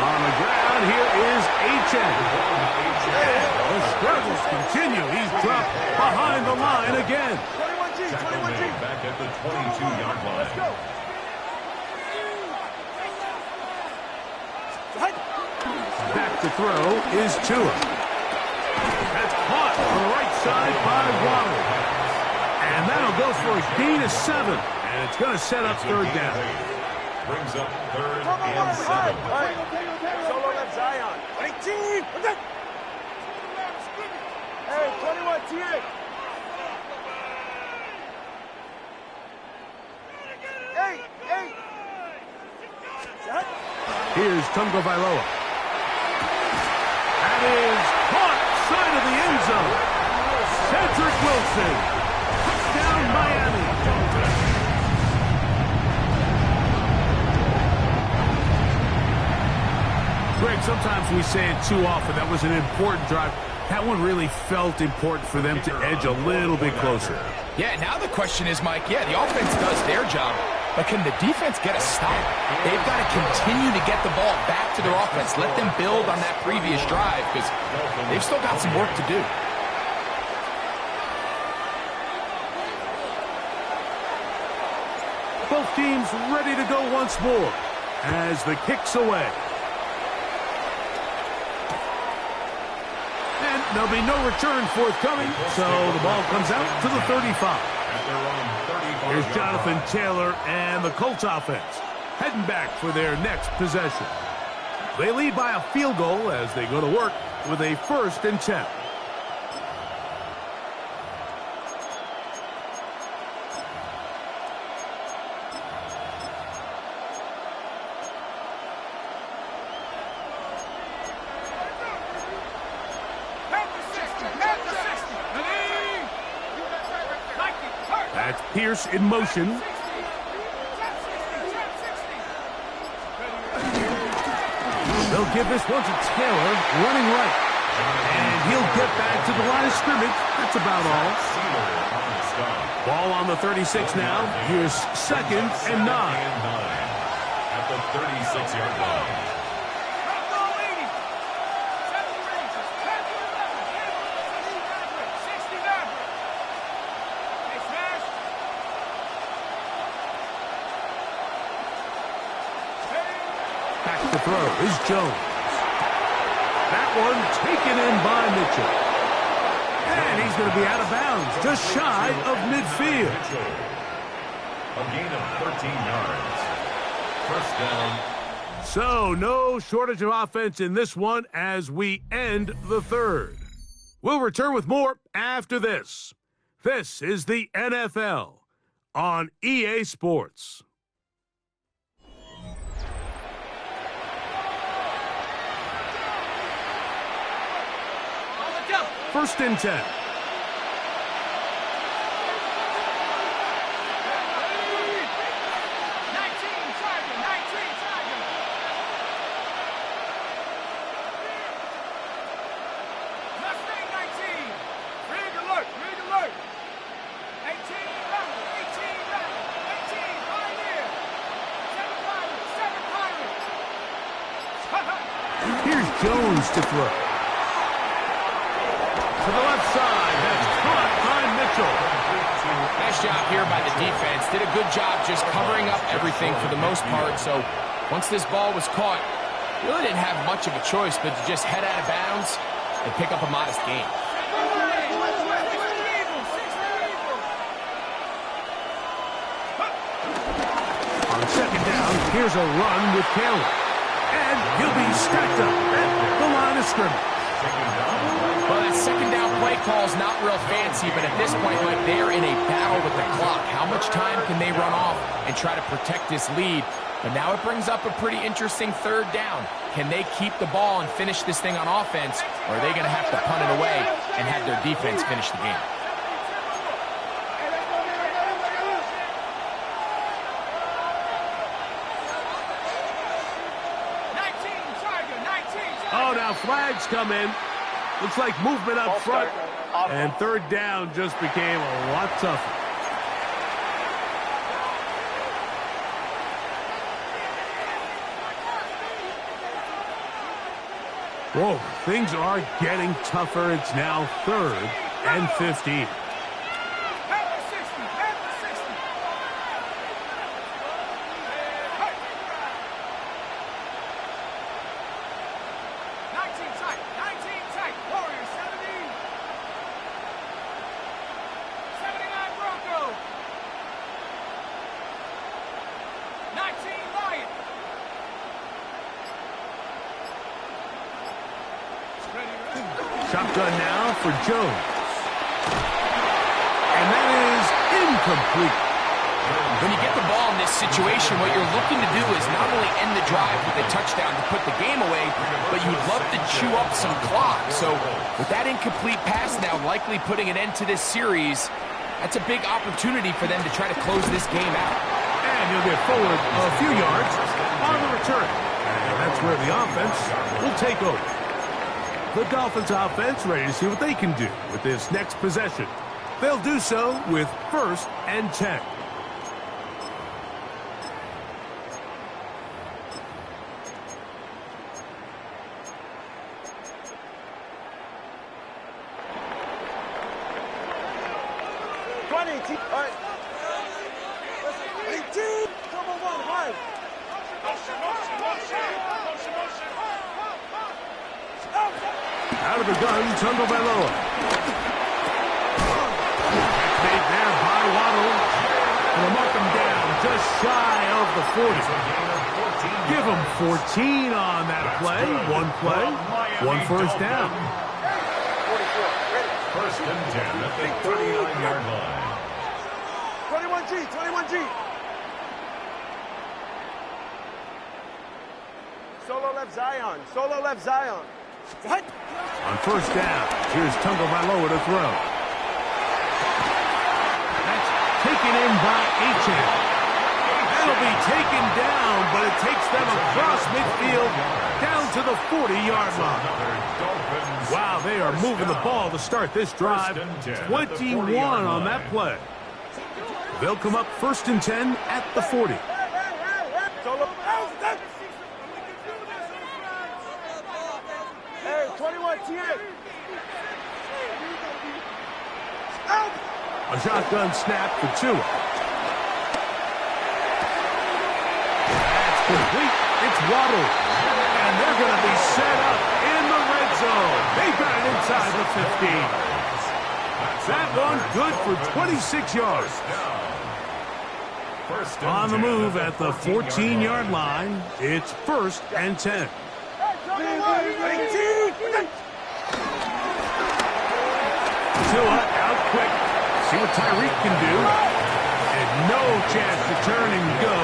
On the ground, here is Ancient. The struggles continue. He's dropped behind the line again. 21G. Tackle 21G. made back at the 22-yard Let's line. go. Back to throw is Tua. That's caught on the right side by Waddle. And that'll go for a gain of 7. And it's going to set up 3rd down. Brings up 3rd and 7. Solo left Zion. 18. Hey, 21 TX. Hey. Here's Tungo Vailoa. That is caught side of the end zone. Cedric Wilson. Touchdown, Miami. Greg, sometimes we say it too often. That was an important drive. That one really felt important for them to edge a little bit closer. Yeah, now the question is, Mike, the offense does their job, but can the defense get a stop? They've got to continue to get the ball back to their offense. Let them build on that previous drive because they've still got some work to do. Both teams ready to go once more as the kick's away. And there'll be no return forthcoming, so the ball comes out to the 35. Here's Jonathan Taylor and the Colts offense heading back for their next possession. They lead by a field goal as they go to work with a 1st and 10. That's Pierce in motion. They'll give this one to Taylor, running right. And he'll get back to the line of scrimmage. That's about all. Ball on the 36 now. Here's 2nd and 9. At the 36-yard line. Back to throw is Jones. That one taken in by Mitchell. And he's going to be out of bounds, just shy of midfield. A gain of 13 yards. First down. So no shortage of offense in this one as we end the 3rd. We'll return with more after this. This is the NFL on EA Sports. First and 10. Here's Jones to throw. To the left side. That's caught by Mitchell. Nice job here by the defense. Did a good job just covering up everything for the most part. So once this ball was caught, really didn't have much of a choice but to just head out of bounds and pick up a modest gain. On second down, here's a run with Taylor. And he'll be stacked up at the line of scrimmage. Well, that second down play call is not real fancy, but at this point, Mike, they're in a battle with the clock. How much time can they run off and try to protect this lead? But now it brings up a pretty interesting third down. Can they keep the ball and finish this thing on offense, or are they going to have to punt it away and have their defense finish the game? Oh, now flags come in. Looks like movement up front. And third down just became a lot tougher. Whoa, things are getting tougher. It's now 3rd and 15. Shotgun now for Jones. And that is incomplete. When you get the ball in this situation, what you're looking to do is not only end the drive with a touchdown to put the game away, but you'd love to chew up some clock. So with that incomplete pass now likely putting an end to this series, that's a big opportunity for them to try to close this game out. And he'll get forward a few yards on the return. And that's where the offense will take over. The Dolphins offense ready to see what they can do with this next possession. They'll do so with 1st and 10. Out of the gun, Tagovailoa. Made there by Waddle. And they'll mark him down just shy of the 40. Give him 14 on that play. One play, one first down. 1st and 10 at the 39-yard line. 21G, 21G. Solo left Zion, solo left Zion. What? On first down, here's Tagovailoa to throw. That's taken in by Achane. That'll be taken down, but it takes them across midfield down to the 40-yard line. Wow, they are moving the ball to start this drive. 21 on that play. They'll come up 1st and 10 at the 40. Hey, 21 TA. A shotgun snap for Tua. That's complete. It's Waddle. And they're going to be set up in the red zone. They got it inside the 15. That one good for 26 yards. On the move at the 14-yard line, it's 1st and 10. Tua out quick. See what Tyreek can do. And no chance to turn and go.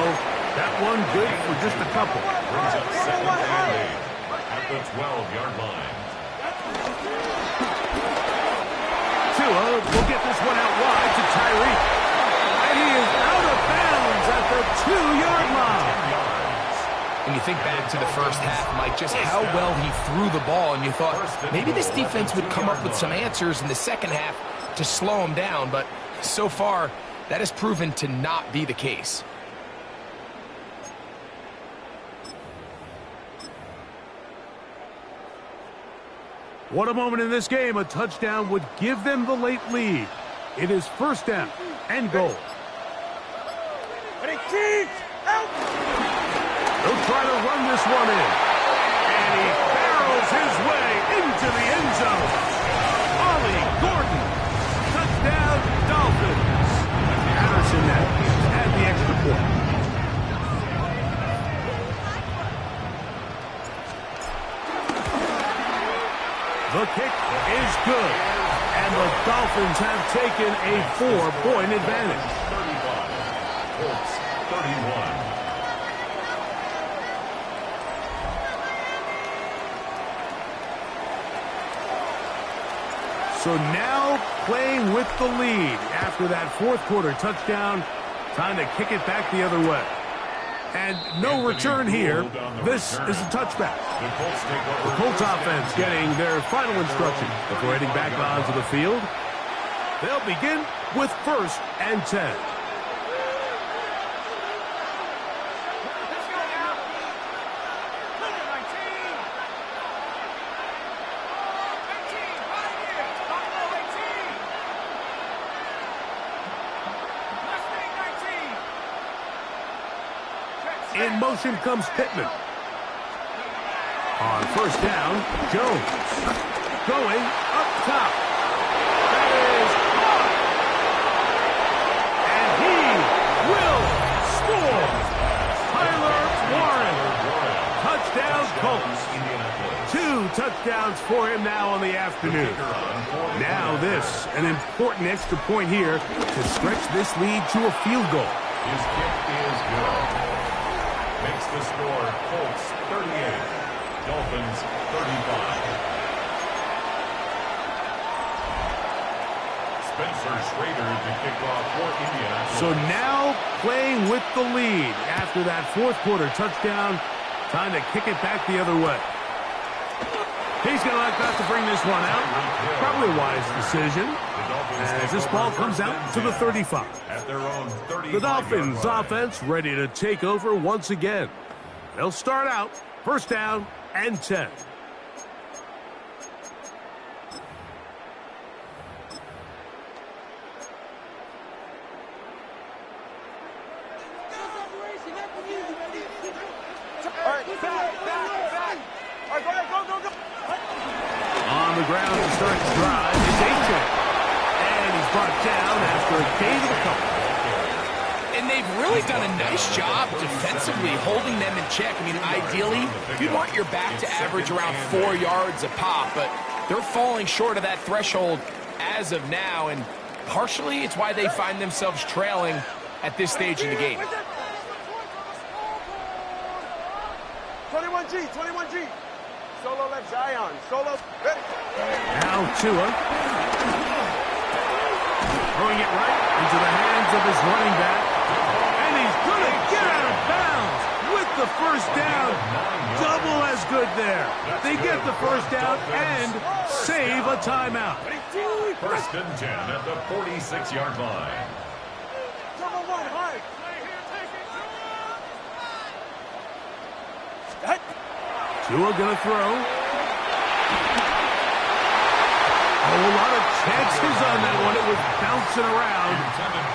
That one good for just a couple. Brings up 2nd and 8 at the 12-yard line. Tua will get this one out wide to Tyreek. And he is out of bounds at the 2-yard line. When you think back to the first half, Mike, just how well he threw the ball, and you thought maybe this defense would come up with some answers in the second half to slow him down, but so far, that has proven to not be the case. What a moment in this game. A touchdown would give them the late lead. It is first down and goal. He'll try to run this one in. And he barrels his way into the end zone. Ollie Gordon. Touchdown, Dolphins. Patterson now had the extra point. The kick is good. And the Dolphins have taken a 4-point advantage. 35. Colts 31. So now playing with the lead after that fourth quarter touchdown. Time to kick it back the other way. And no return here. This is a touchback. The Colts offense getting their final instruction before heading back onto the field. They'll begin with first and 10. In motion comes Pittman. On first down, Jones. Going up top. That is caught. And he will score. Tyler Warren. Touchdown Colts. 2 touchdowns for him now on the afternoon. Now this, an important extra point here to stretch this lead to a field goal. His kick is good. Makes the score Colts 38, Dolphins 35. Spencer Schrader to kick off for Indianapolis. So now playing with the lead after that fourth quarter touchdown. Time to kick it back the other way. He's going to like that to bring this one out. Probably a wise decision. As this ball comes out to the 35. At their own 35. The Dolphins offense ready to take over once again. They'll start out first down and 10. On the ground to start the drive is A-Chain. And he's brought down after a gain of a couple. And they've really done a nice job defensively holding them in check. I mean, ideally, you want your back to average around 4 yards a pop, but they're falling short of that threshold as of now, and partially it's why they find themselves trailing at this stage in the game. 21G, 21G. Solo left Zion. Solo. Now Tua. Throwing it right into the hands of his running back. And he's going to get out of bounds with the first down. Double as good there. They get the first down and save a timeout. First and 10 at the 46-yard line. Number 1, hard. Tua gonna throw. A whole lot of chances on that one. It was bouncing around,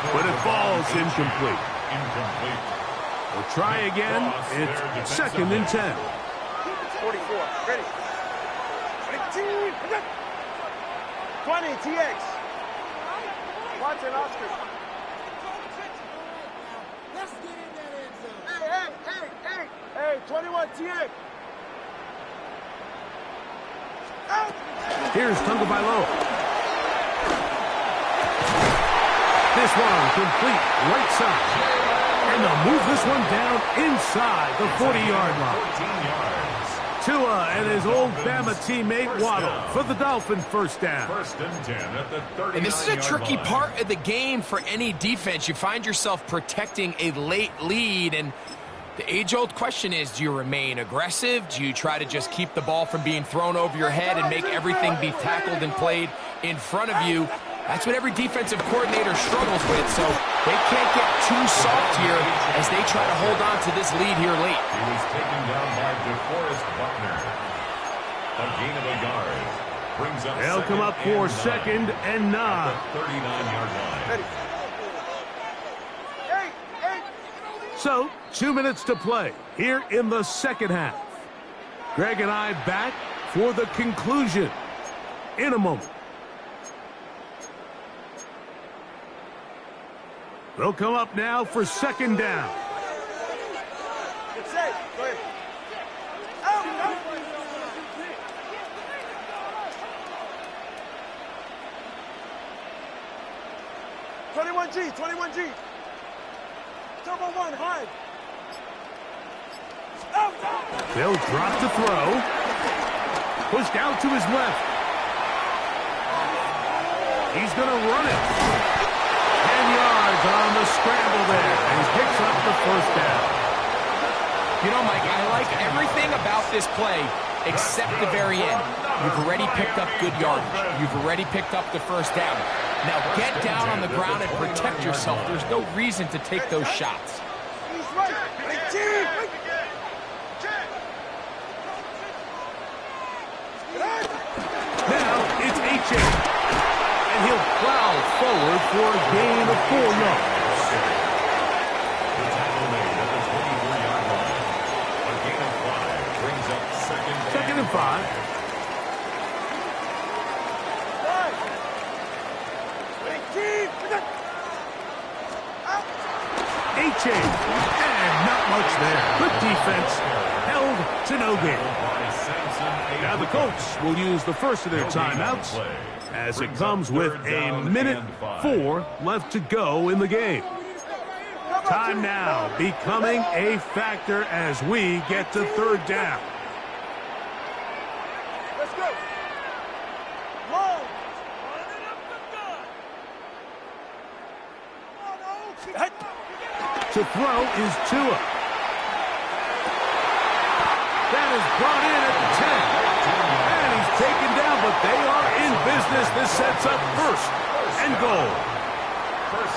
but it falls incomplete. We'll try again. It's second and 10. 44. Ready. 20, TX. Watson, Oscar. Let's get in that end zone. Hey, 21, TX. Here's Tagovailoa. This one complete right side. And they'll move this one down inside the 40-yard line. 14 yards. Tua and his old Bama teammate Waddle for the Dolphin first down. First and 10 at the 39-yard And this is a tricky line. part of the game for any defense. You find yourself protecting a late lead, and the age-old question is, do you remain aggressive? Do you try to just keep the ball from being thrown over your head and make everything be tackled and played in front of you? That's what every defensive coordinator struggles with, so they can't get too soft here as they try to hold on to this lead here late. He was taken down by DeForest Buckner. A gain of a yard. Brings up They'll come up for second and 9. at the 39-yard line. So, 2 minutes to play here in the second half. Greg and I back for the conclusion in a moment. They'll come up now for second down. It's safe. Go ahead. Out. 21G, 21G. Turbo 1, high. They'll drop to throw. Pushed out to his left. He's going to run it. 10 yards on the scramble there. And he picks up the first down. You know, Mike, I like everything about this play except the very end. You've already picked up good yardage. You've already picked up the first down. Now get down on the ground and protect yourself. There's no reason to take those shots. He's right. 18. Now it's H.A. And he'll plow forward for a gain of 4 yards. The tackle made at the 24-yard line. A gain of 5 brings up second and 5. H.A. And not much there. Good defense. Held to no gain. Now the Colts will use the first of their timeouts as it comes with a minute 4 left to go in the game. Time now becoming a factor as we get to third down. Let's go. Long. To throw is Tua. That is brought in at the 10. And he's taken down, but they are in business. This sets up first and goal.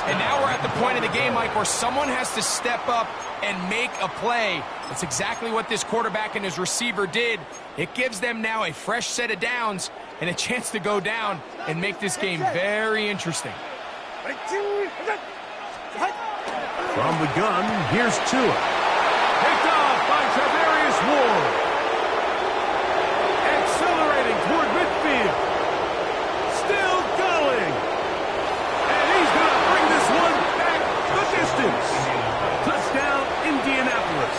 And now we're at the point of the game, Mike, where someone has to step up and make a play. That's exactly what this quarterback and his receiver did. It gives them now a fresh set of downs and a chance to go down and make this game very interesting. From the gun, here's Tua. Picked off by Tavarius Ward. Accelerating toward midfield. Still going. And he's going to bring this one back the distance. Touchdown, Indianapolis.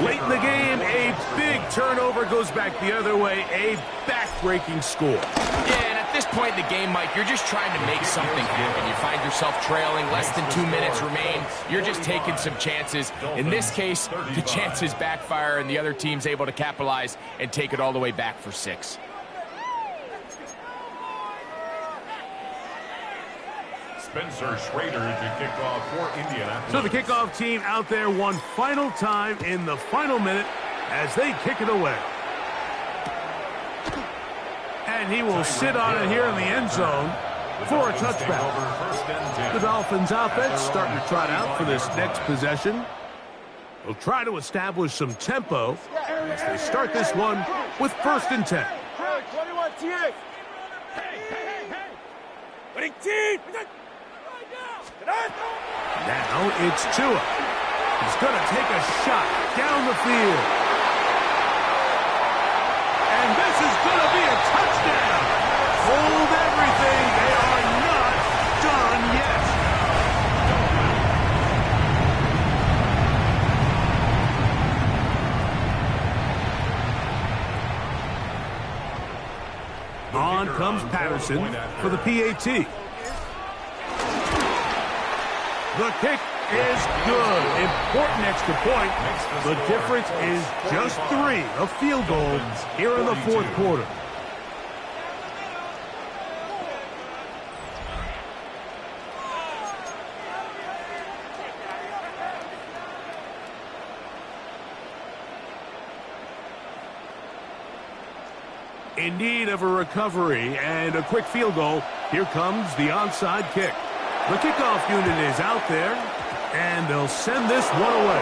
Late in the game, a big turnover goes back the other way. A back-breaking score. Yeah, and at this point in the game, Mike, you're just trying to make something happen. You find yourself trailing, less than 2 minutes remain. You're just taking some chances. In this case, the chances backfire, and the other team's able to capitalize and take it all the way back for 6. Spencer Schrader to kick off for Indianapolis. So the kickoff team out there one final time in the final minute as they kick it away. And he will sit on it here in the end zone for a touchback. The Dolphins offense starting to trot out for this next possession. They'll try to establish some tempo as they start this one with 1st and 10. 21 TA. Now it's Tua. He's going to take a shot down the field. And this is going to be a touchdown. Hold everything. They are not done yet. On comes Patterson for the PAT. The kick is good. Important extra point. The difference is just 3, a field goal here in the fourth quarter. In need of a recovery and a quick field goal, here comes the onside kick. The kickoff unit is out there, and they'll send this one away.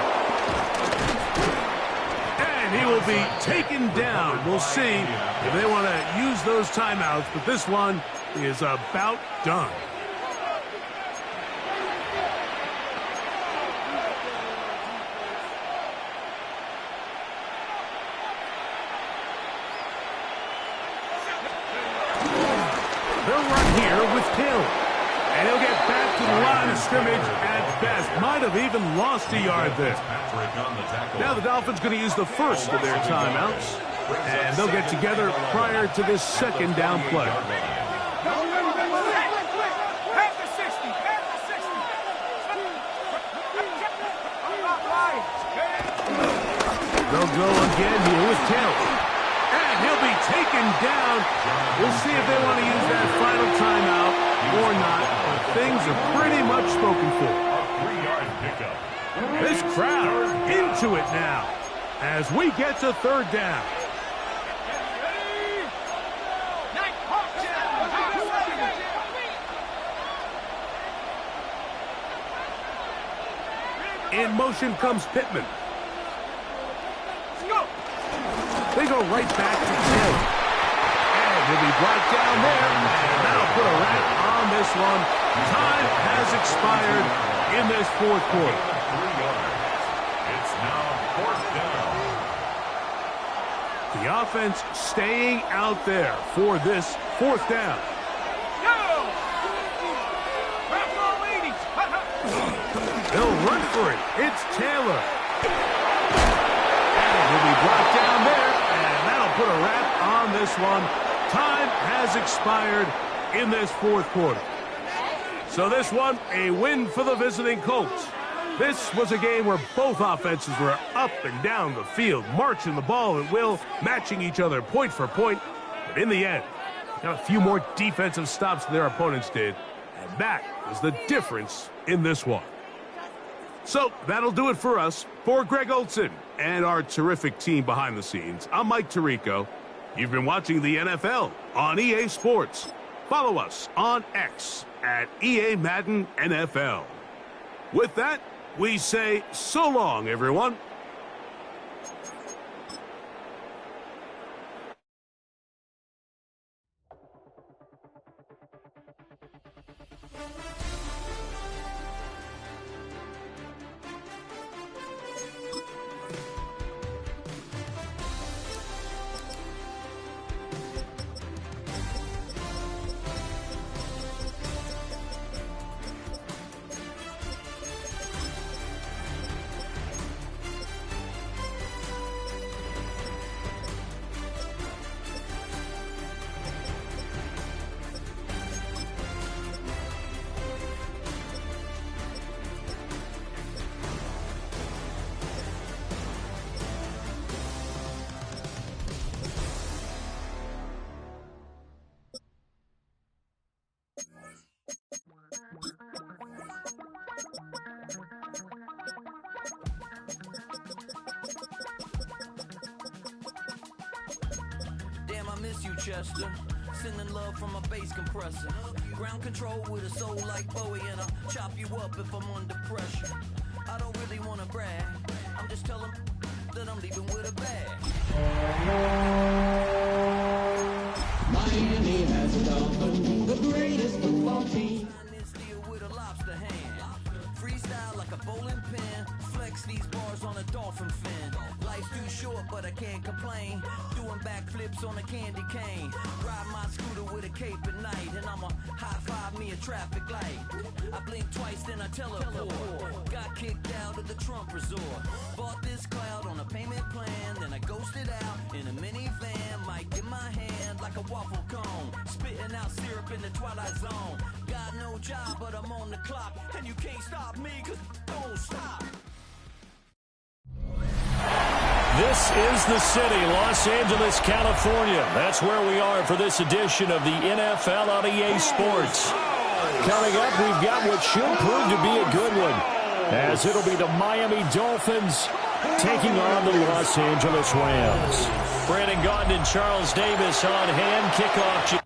And he will be taken down. We'll see if they want to use those timeouts, but this one is about done. They'll run here with Hill. And he'll get back to the line of scrimmage at best. Might have even lost a yard there. Now the Dolphins going to use the first of their timeouts. And they'll get together prior to this second down play. They'll go again here with Hill. And he'll be taken down. We'll see if they want to use that final timeout or not. But things are pretty much spoken for. A 3-yard pickup. This crowd into it now as we get to third down. In motion comes Pittman. They go right back to Hill. And he'll be brought down there. And that'll put a wrap on this one. Time has expired in this fourth quarter. 3 yards. It's now 4th down. The offense staying out there for this 4th down. They'll run for it. It's Taylor. And he'll be brought down there. Put a wrap on this one. Time has expired in this fourth quarter. So this one, a win for the visiting Colts. This was a game where both offenses were up and down the field, marching the ball at will, matching each other point for point. But in the end, got a few more defensive stops than their opponents did. And that was the difference in this one. So that'll do it for us. For Greg Olson and our terrific team behind the scenes, I'm Mike Tirico. You've been watching the NFL on EA Sports. Follow us on X at EA Madden NFL. With that, we say so long, everyone. miss you, Chester. Sending love from a bass compressor. Ground control with a soul like Bowie, and I'll chop you up if I'm under pressure. I don't really wanna brag. I'm just telling that I'm leaving with a bag. Miami has Dolphins, the greatest football team. This deal with a lobster hand. Freestyle like a bowling pin. Flex these bars on a dolphin fin. Life's too short, but I can't complain. Doing backflips on a candy cane. Ride my scooter with a cape at night, and I'ma high five me a traffic light. I blink twice, then I teleport. Got kicked out of the Trump resort. Bought this cloud on a payment plan, then I ghosted out in a minivan. Mic in my hand like like a waffle cone. Spitting out syrup in the twilight zone. Got no job, but I'm on the clock. And you can't stop me, cause don't stop. This is the city, Los Angeles, California. That's where we are for this edition of the NFL on EA Sports. Coming up, we've got what should prove to be a good one, as it'll be the Miami Dolphins taking on the Los Angeles Rams. Brandon Gaudin and Charles Davis on hand. Kickoff.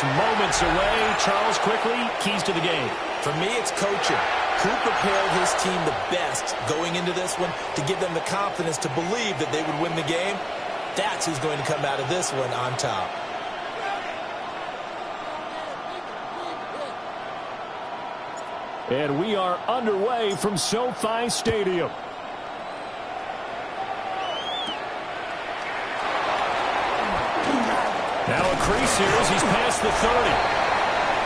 just moments away. Charles, quickly, keys to the game. For me, it's coaching. Who prepared his team the best going into this one to give them the confidence to believe that they would win the game? That's who's going to come out of this one on top. And we are underway from SoFi Stadium. Now a crease here as he's past the 30.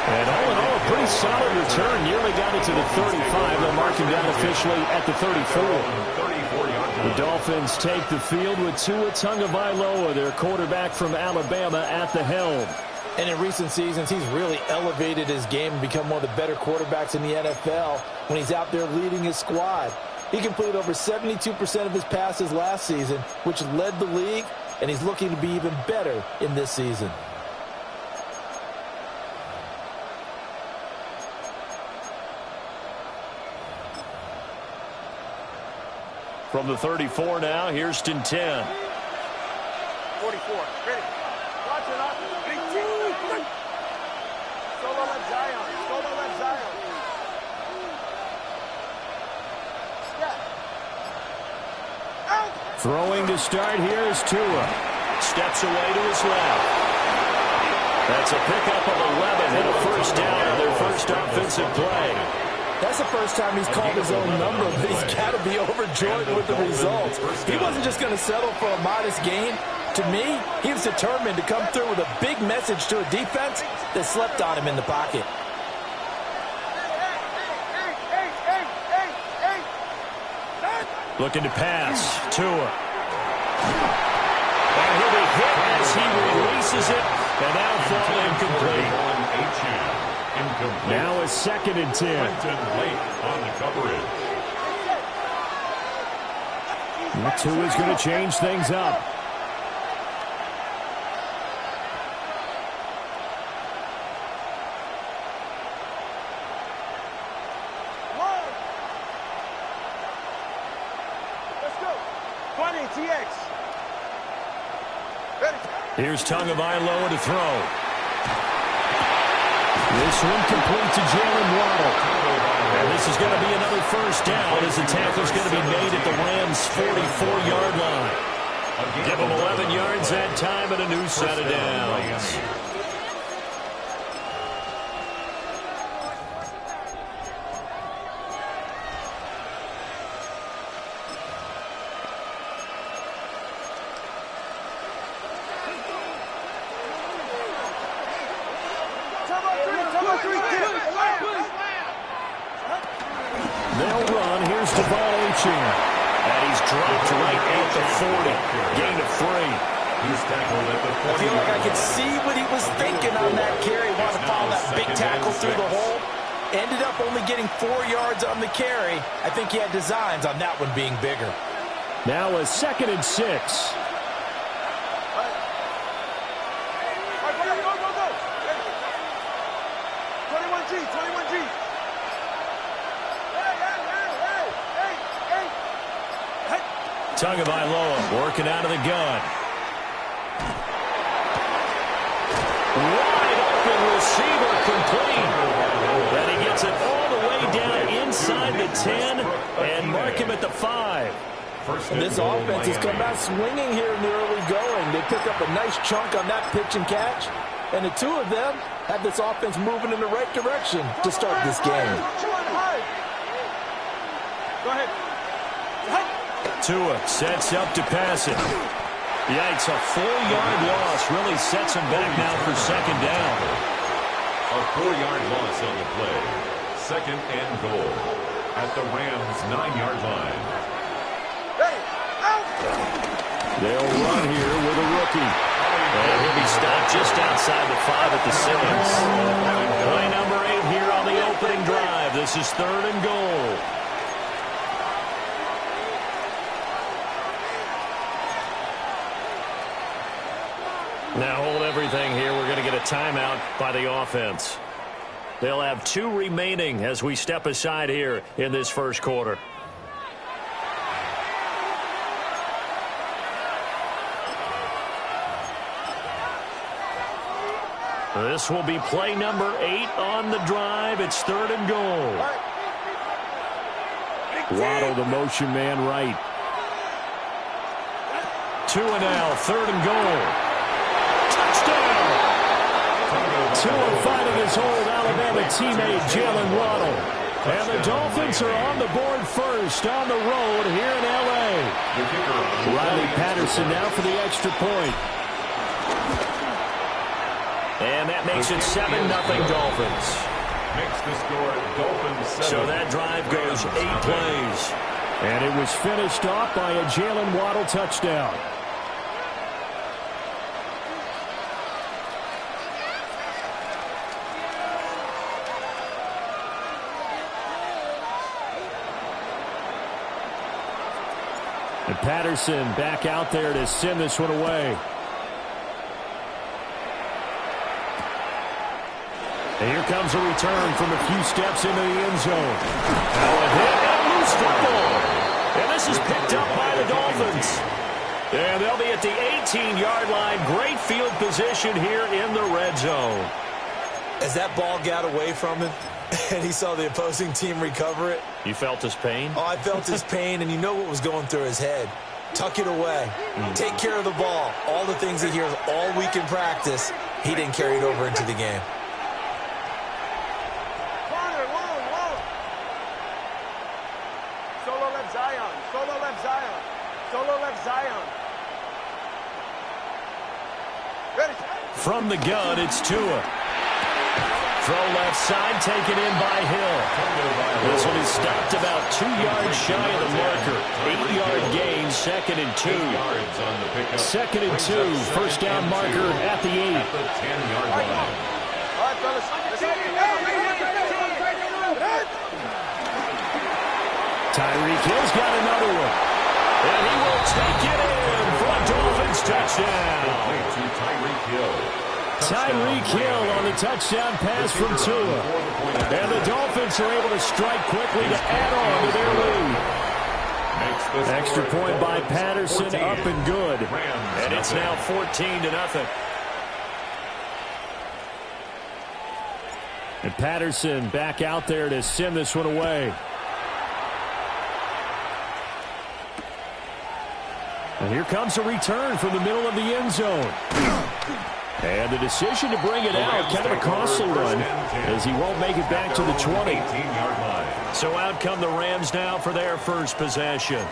And all in all, a pretty solid return. Nearly got it to the 35. They'll mark him down officially at the 34. The Dolphins take the field with Gtowncapp, their quarterback from Alabama, at the helm. And in recent seasons, he's really elevated his game and become one of the better quarterbacks in the NFL when he's out there leading his squad. He completed over 72% of his passes last season, which led the league, and he's looking to be even better in this season. From the 34 now, here's 10. 44. Ready. Watch it up. 18. Solo left Zion. Solo left Zion. Step. Out. Throwing to start here is Tua. Steps away to his left. That's a pickup of 11 and a first down on their first offensive play. That's the first time he's called his own number, but he's got to be overjoyed with the results. He wasn't just going to settle for a modest gain. To me, he was determined to come through with a big message to a defense that slept on him in the pocket. Looking to pass. Tua. And he'll be hit as he releases it, and now fall incomplete. Now a 2nd and 10. On the coverage. Tua's going to change things up. Let's go. 20 TX. Ready. Here's Tagovailoa to throw. This one complete to Jalen Waddle. And this is going to be another first down as the tackle's going to be made at the Rams' 44-yard line. Give them 11 yards that time and a new set of downs. They'll run. Here's Gtowncapp. And he's dropped right at the 40. Gain of 3. He's tackled at the 40. I feel like I could see what he was thinking on that carry. Wanted to follow that big tackle through the hole. Ended up only getting 4 yards on the carry. I think he had designs on that one being bigger. Now a 2nd and 6. Go. 21G. 21G. Tagovailoa working out of the gun. Wide open receiver complete. And he gets it all the way down inside the 10 and mark him at the 5. And this offense has come out swinging here in the early going. They pick up a nice chunk on that pitch and catch. And the two of them have this offense moving in the right direction to start this game. Go ahead. Tua sets up to pass it. Yikes, a 4-yard loss really sets him back now for 2nd down. A 4-yard loss on the play. 2nd and goal at the Rams' 9-yard line. They'll run here with a rookie. And he'll be stopped just outside the 5 at the 6. Play number 8 here on the opening drive. This is 3rd and goal. Now hold everything here. We're going to get a timeout by the offense. They'll have 2 remaining as we step aside here in this first quarter. This will be play number 8 on the drive. It's 3rd and goal. Waddle, the motion man, right. 2 and now, 3rd and goal. Touchdown! Tua finding his old Alabama teammate, Jalen Waddle. And the Dolphins are on the board first on the road here in L.A. Riley Patterson now for the extra point. And that makes it 7-0 Dolphins. Makes the score Dolphins 7. So that drive goes 8 plays. And it was finished off by a Jalen Waddle touchdown. And Patterson back out there to send this one away. And here comes a return from a few steps into the end zone. Now a hit and a loose football. And this is picked up by the Dolphins. And they'll be at the 18-yard line. Great field position here in the red zone. As that ball got away from him and he saw the opposing team recover it. You felt his pain? Oh, I felt his pain, and you know what was going through his head. Tuck it away. Take care of the ball. All the things he hears all week in practice, he didn't carry it over into the game. Solo left Zion. Solo left Zion. Solo left Zion. Ready. From the gun, it's Tua. Throw left side, taken in by Hill. This one is stopped about 2 yards shy of the marker. 8-yard gain, 2nd and 2. 2nd and 2, first down marker at the 8. At the 10-yard line. All right, fellas. Tyreek Hill's got another one. And he will take it in for a Dolphins touchdown. To Tyreek Hill. Tyreek Hill on the touchdown pass from Tua. And the Dolphins are able to strike quickly to add on to their lead. Extra point by Patterson, up and good. And it's now 14-0. And Patterson back out there to send this one away. And here comes a return from the middle of the end zone. And the decision to bring it out, kind of a costly one, as he won't make it back to the 20. So out come the Rams now for their first possession.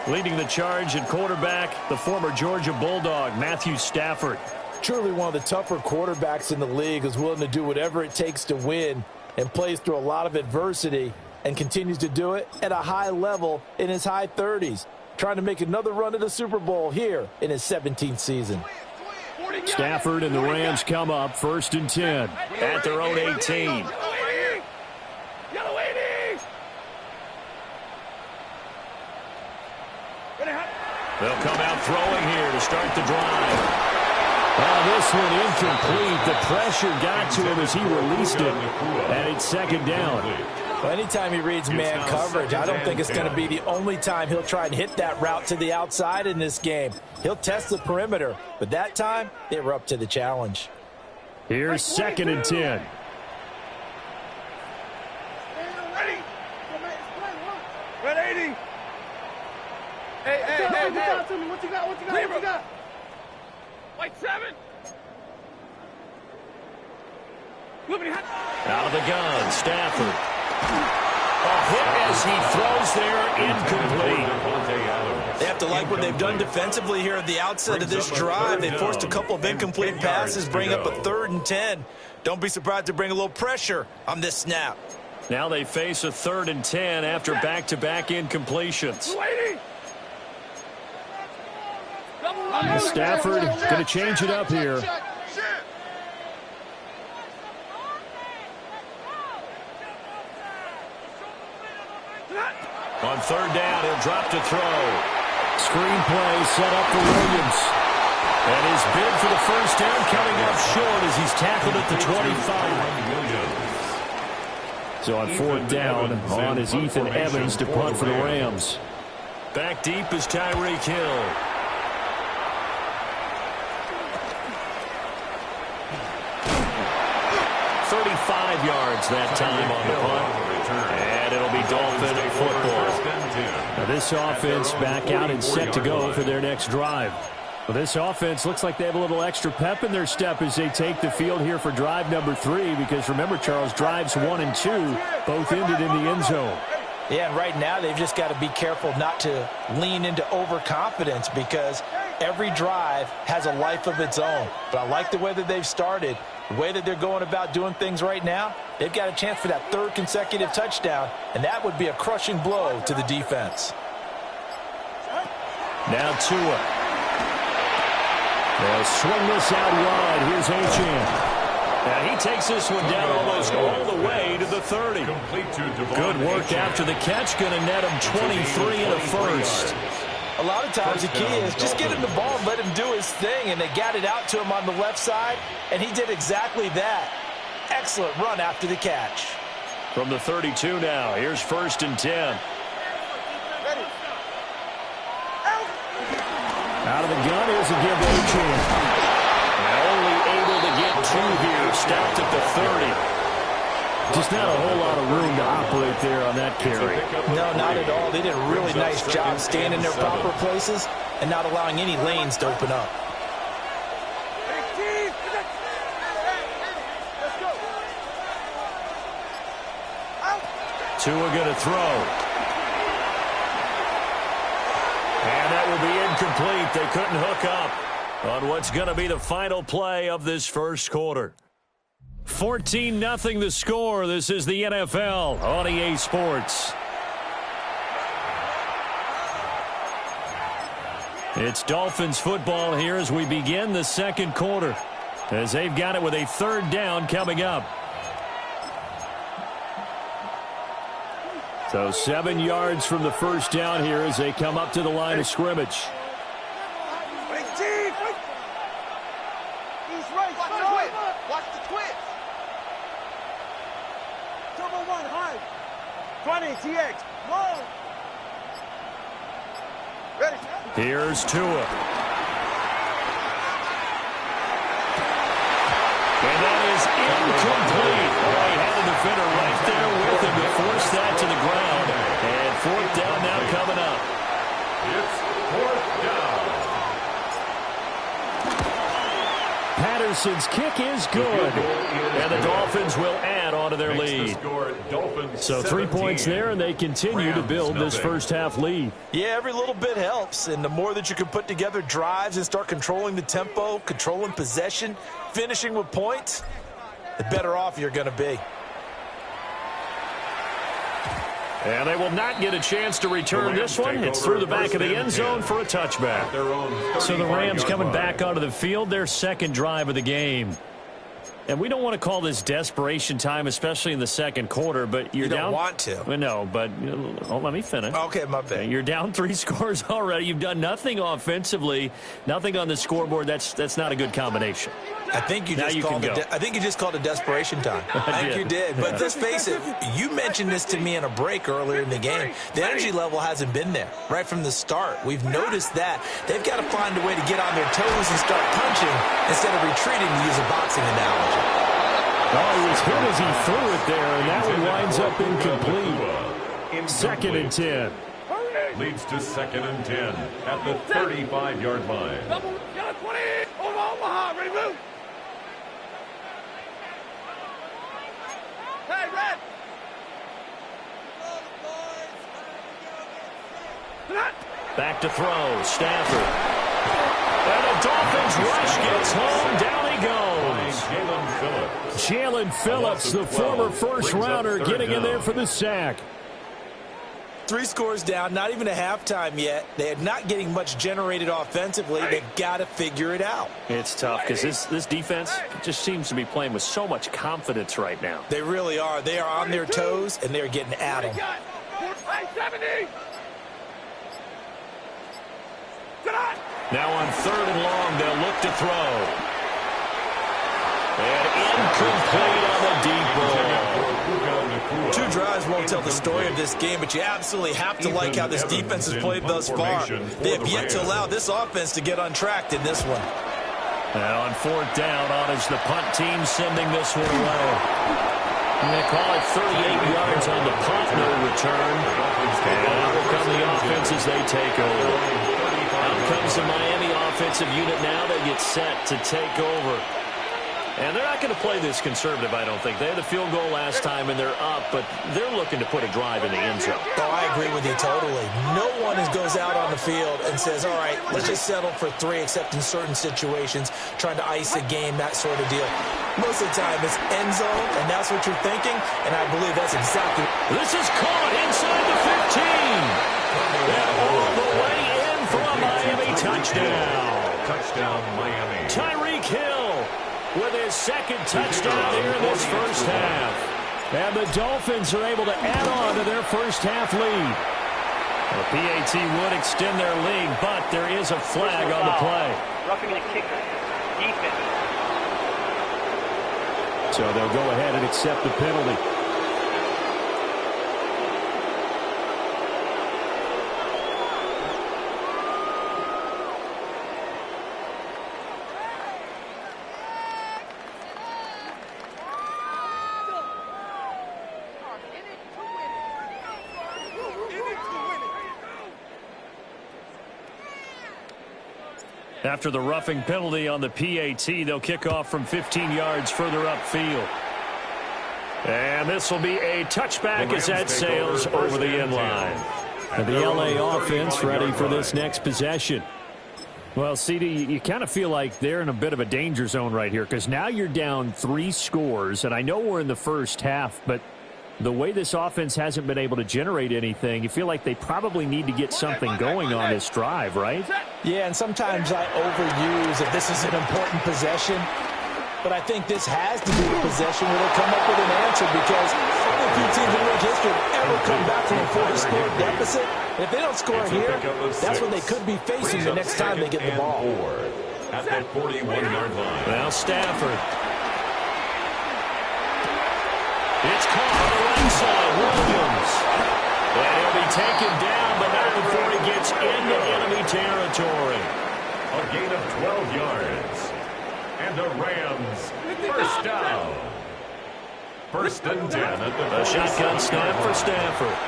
Leading the charge at quarterback, the former Georgia Bulldog, Matthew Stafford. Truly one of the tougher quarterbacks in the league, who's willing to do whatever it takes to win and plays through a lot of adversity and continues to do it at a high level in his high 30s. Trying to make another run at the Super Bowl here in his 17th season. Stafford and the Rams come up 1st and 10 at their own 18. They'll come out throwing here to start the drive. This one incomplete. The pressure got to him as he released it, and it's 2nd down. Well, anytime he reads man coverage, I don't think it's going to be the only time he'll try and hit that route to the outside in this game. He'll test the perimeter, but that time, they were up to the challenge. Here's 2nd and 10. Red 80. Hey. What you got? White 7. Out of the gun, Stafford. A hit as he throws there, incomplete. They have to like what they've done defensively here at the outset of this drive. They forced a couple of incomplete passes, bring up a 3rd and 10. Don't be surprised to bring a little pressure on this snap. Now they face a 3rd and 10 after back-to-back incompletions. Stafford going to change it up here. On 3rd down, he'll drop to throw. Screen play set up for Williams. And his bid for the first down coming up short as he's tackled at the 25. So on 4th down, on is Ethan Evans to punt for the Rams. Back deep is Tyreek Hill. 35 yards that time on the punt. And it'll be Dolphin football. Now this offense back out and set to go for their next drive. Well, this offense looks like they have a little extra pep in their step as they take the field here for drive number 3. Because remember, Charles, drives 1 and 2 both ended in the end zone. Yeah, and right now they've just got to be careful not to lean into overconfidence because every drive has a life of its own. But I like the way that they've started, the way that they're going about doing things right now. They've got a chance for that 3rd consecutive touchdown, and that would be a crushing blow to the defense. Now Tua. They'll swing this out wide. Here's Achane. And he takes this one down almost all the way to the 30. Good work after the catch. Going to net him 23 and a first. A lot of times the key is just get him the ball and let him do his thing. And they got it out to him on the left side, and he did exactly that. Excellent run after the catch. From the 32 now, here's 1st and 10. Out of the gun, here's a give to Achane. Only able to get 2 here, stopped at the 30. Just not a whole lot of room to operate there on that carry. No, not at all. They did a really nice job staying in their proper places and not allowing any lanes to open up. Tua going to throw. And that will be incomplete. They couldn't hook up on what's going to be the final play of this first quarter. 14-0 the score. This is the NFL on EA Sports. It's Dolphins football here as we begin the second quarter, as they've got it with a 3rd down coming up. So 7 yards from the first down here as they come up to the line of scrimmage. Watch the twist. Turbo 1, high. 20, TX. Whoa. Ready. Here's Tua. And that is incomplete. Oh, he had a defender right there with him to force that to the ground. And 4th down now coming up. It's 4th down. Patterson's kick is good. And the Dolphins will add on to their lead. So 3 points there, and they continue to build this first half lead. Yeah, every little bit helps. And the more that you can put together drives and start controlling the tempo, controlling possession, finishing with points, the better off you're going to be. And they will not get a chance to return this one. It's through the back of the end zone for a touchback. So the Rams coming back onto the field, their 2nd drive of the game. And we don't want to call this desperation time, especially in the second quarter, but you're down. You don't want to. Well, no, but let me finish. Okay, my bad. You're down 3 scores already. You've done nothing offensively, nothing on the scoreboard. That's not a good combination. I think you just called it desperation time. I think you did. But let's face it, you mentioned this to me in a break earlier in the game. The energy level hasn't been there right from the start. We've noticed that. They've got to find a way to get on their toes and start punching instead of retreating, to use a boxing analogy. Oh, he was hit as he threw it there, and that one winds up incomplete. 2nd and 10. Leads to 2nd and 10 at the 35-yard line. Double, got 20, over Omaha, ready, move. Hey, Red. Back to throw, Stafford. And the Dolphins rush gets home, down he goes. Jalen Phillips, the former first-rounder, getting in there for the sack. 3 scores down, not even a halftime yet. They're not getting much generated offensively. They've got to figure it out. It's tough because this defense just seems to be playing with so much confidence right now. They really are. They are on their toes, and they're getting at them. Now on 3rd and long, they'll look to throw. And incomplete on the deep ball. 2 drives won't tell the story of this game, but you absolutely have to like how this defense has played thus far. They have yet to allow this offense to get untracked in this one. And on 4th down, on is the punt team sending this one away. And they call it 38 yards on the punt, no return. And out will come the offense as they take over. Out comes the Miami offensive unit now. They get set to take over. And they're not going to play this conservative, I don't think. They had the field goal last time, and they're up, but they're looking to put a drive in the end zone. Oh, I agree with you totally. No one goes out on the field and says, all right, let's just settle for 3, except in certain situations, trying to ice a game, that sort of deal. Most of the time, it's end zone, and that's what you're thinking, and I believe that's exactly. This is caught inside the 15. And all the way in for a Miami touchdown. Touchdown, Miami. Tyreek Hill with his 2nd touchdown here in this first half. And the Dolphins are able to add on to their first half lead. The PAT would extend their lead, but there is a flag on the play. Roughing the kicker. Defense. So they'll go ahead and accept the penalty. After the roughing penalty on the PAT, they'll kick off from 15 yards further upfield. And this will be a touchback as that sails over the end line. And the LA offense ready for this next possession. Well, CD, you kind of feel like they're in a bit of a danger zone right here because now you're down 3 scores, and I know we're in the first half, but the way this offense hasn't been able to generate anything, you feel like they probably need to get something going on this drive, right? Yeah, and sometimes I overuse if this is an important possession, but I think this has to be a possession where they come up with an answer because only a few teams in league history have ever come back from a 4-score deficit. And if they don't score here, that's what they could be facing the next time they get the ball. At that 41-yard line. Well, Stafford. It's caught on the right side. Williams. And he'll be taken down, but not before he gets into enemy territory. A gain of 12 yards. And the Rams, first down. 1st and 10 at the A shotgun snap for Stafford.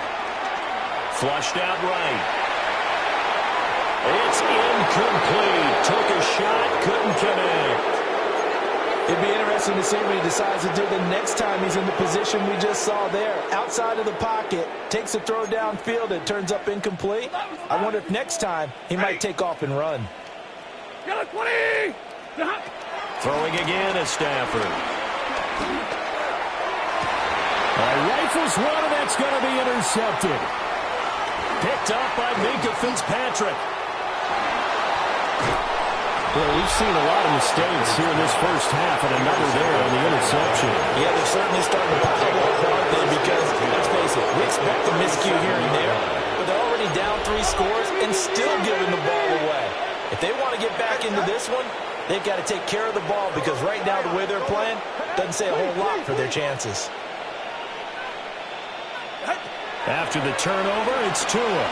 Flushed out right. It's incomplete. Took a shot, couldn't connect. It'd be interesting to see what he decides to do the next time he's in the position we just saw there. Outside of the pocket, takes a throw downfield, it turns up incomplete. I wonder if next time he might take off and run. Throwing again is Stafford. Rifles one, and that's going to be intercepted. Picked up by Minkah Fitzpatrick. Well, we've seen a lot of mistakes here in this first half, and another there on the interception. Yeah, they're certainly starting to pile up hard then because, let's face it, we expect a miscue here and there, but they're already down 3 scores and still giving the ball away. If they want to get back into this one, they've got to take care of the ball because right now the way they're playing doesn't say a whole lot for their chances. After the turnover, it's Tua.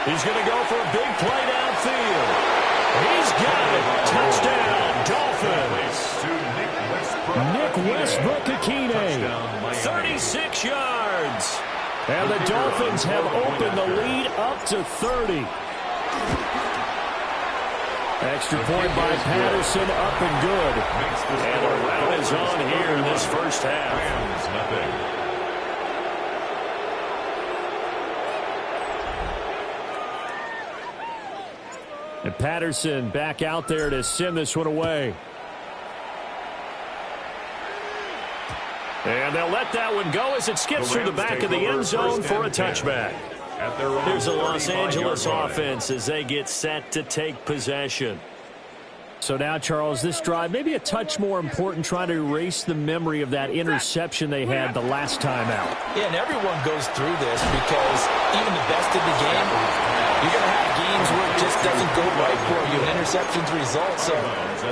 He's going to go for a big play downfield. He's got it. Touchdown, Dolphins. Nick Westbrook-Akine. 36 yards. And the Dolphins have opened the lead up to 30. Extra point by Patterson, up and good. And the round is on here in this first half. Nothing. And Patterson back out there to send this one away. And they'll let that one go as it skips through the back of the end zone for a touchback. Here's a Los Angeles offense as they get set to take possession. So now, Charles, this drive maybe a touch more important, trying to erase the memory of that interception they had the last time out. Yeah, and everyone goes through this because even the best in the game, you're going to have games where it just doesn't go right for you. An interception's result. So,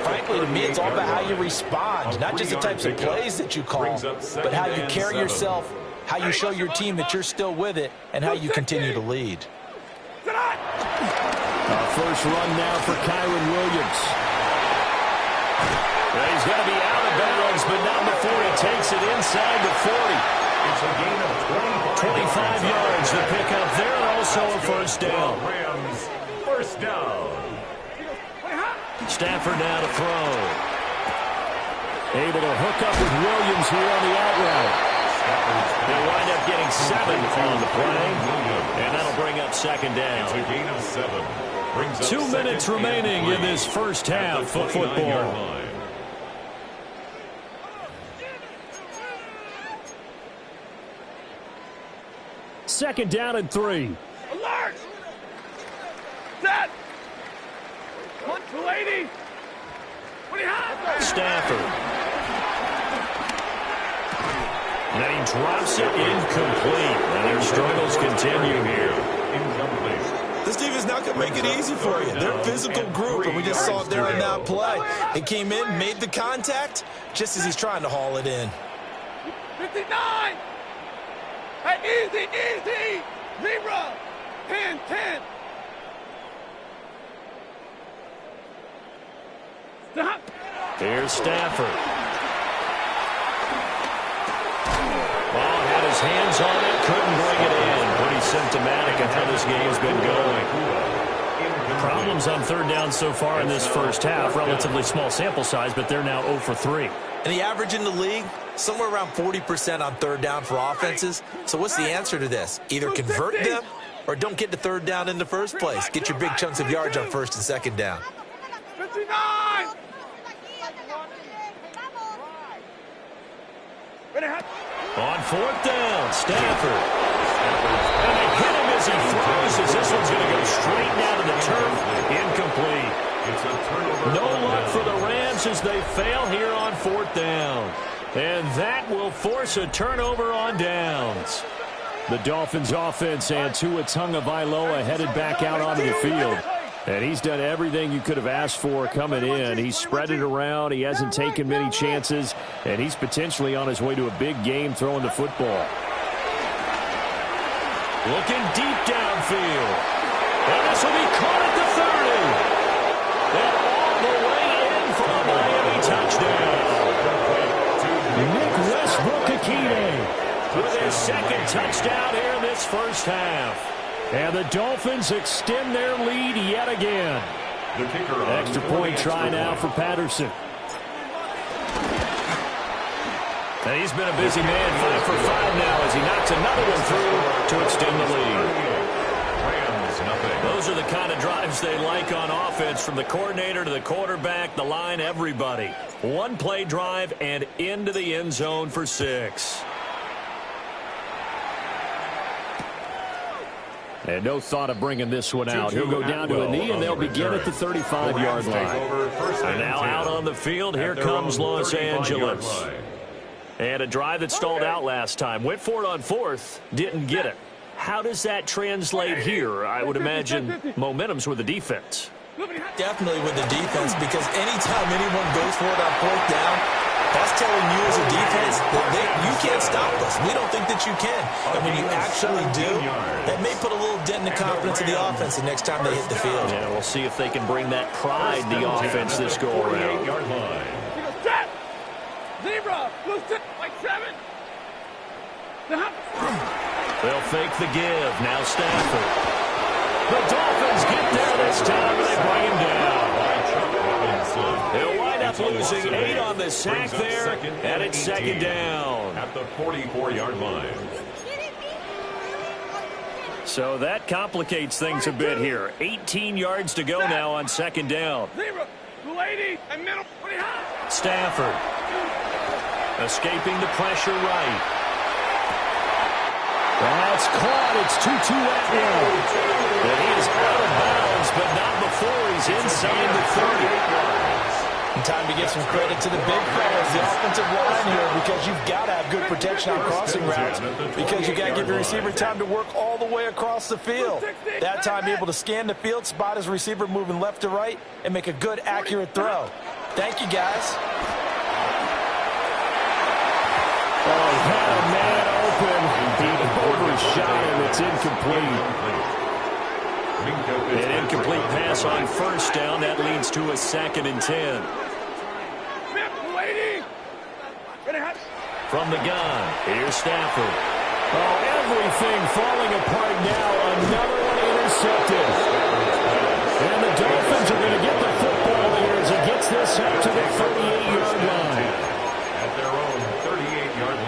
frankly, to me, it's all about how you respond, not just the types of plays that you call, but how you carry yourself, how you show your team that you're still with it, and how you continue to lead. First run now for Kyron Williams. Well, he's going to be out of bounds, but not before he takes it inside the 40. It's a gain of 25 yards to pick up there, and also a first down. Rams, first down. Stafford now to throw. Able to hook up with Williams here on the out route. They'll wind up getting 7 on the play, and that'll bring up second down. It's a gain of 7. Brings up 2 minutes remaining in this first half of football. Second down and 3. Alert! Set! 180! What do you have? Stafford. And then he drops it incomplete. And their struggles continue here. Incomplete. This defense not going to make it easy for you. They're a physical group, and we just saw it there on that play. He came in, made the contact, just as he's trying to haul it in. 59! Hey, easy, easy! 0! 10, 10! Stop! Here's Stafford. Ball had his hands on it, couldn't bring it in. Pretty symptomatic of how this game's been going. Problems on third down so far in this first half. Relatively small sample size, but they're now 0 for 3. And the average in the league, somewhere around 40% on third down for offenses. So what's the answer to this? Either convert them or don't get to third down in the first place. Get your big chunks of yards on first and second down. 59! On fourth down, Stafford. And they hit him as he throws, as this one's going to go straight down to the turf. Incomplete. It's a turnover. No luck for the Rams as they fail here on fourth down. And that will force a turnover on downs. The Dolphins offense and Tua Tagovailoa headed back out onto the field. And he's done everything you could have asked for coming in. He's spread it around. He hasn't taken many chances. And he's potentially on his way to a big game throwing the football. Looking deep downfield. And this will be caught at the 30. And all the way in for a Miami touchdown. Nick Westbrook-Akine with his second touchdown here in this first half. And the Dolphins extend their lead yet again. The kicker on Extra point try now for Patterson. And he's been a busy man, 5 for 5 now as he knocks another one through to extend the lead. Rams, nothing. Those are the kind of drives they like on offense, from the coordinator to the quarterback, the line, everybody. One play drive and into the end zone for 6. And no thought of bringing this one out. He'll go down to a knee, and they'll begin at the 35-yard line. And now out on the field, here comes Los Angeles. And a drive that stalled out last time. Went for it on fourth, didn't get it. How does that translate here? I would imagine momentum's with the defense. Definitely with the defense, because anytime anyone goes for it on fourth down, that's telling you as a defense that you can't stop us. We don't think that you can. And when you actually do, that may put a little dent in the confidence of the offense the next time they hit the field. Yeah, we'll see if they can bring that pride in the offense this go-around. 0! Like 7! They'll fake the give. Now Stafford. The Dolphins get there this time, and they bring him down. They'll wind up losing 8 on the sack there, and it's second down. At the 44-yard line. So that complicates things a bit here. 18 yards to go now on second down. 0! 280! And middle! What do you have? Stafford. Escaping the pressure right. That's caught. It's Tutu Atwell. And he is out of bounds, but not before he's inside the 30. And time to give some credit to the big fellas, the offensive line here, because you've got to have good protection on crossing routes, because you've got to give your receiver time to work all the way across the field. That time, be able to scan the field, spot his receiver moving left to right, and make a good, accurate throw. Thank you, guys. Oh, he had a man open. He overshot him. It's incomplete. An incomplete pass on first down. That leads to a 2nd and 10. From the gun, here's Stafford. Oh, everything falling apart now. Another one intercepted. And the Dolphins are going to get the football here as it gets this out to the 38-yard line. At their own 38-yard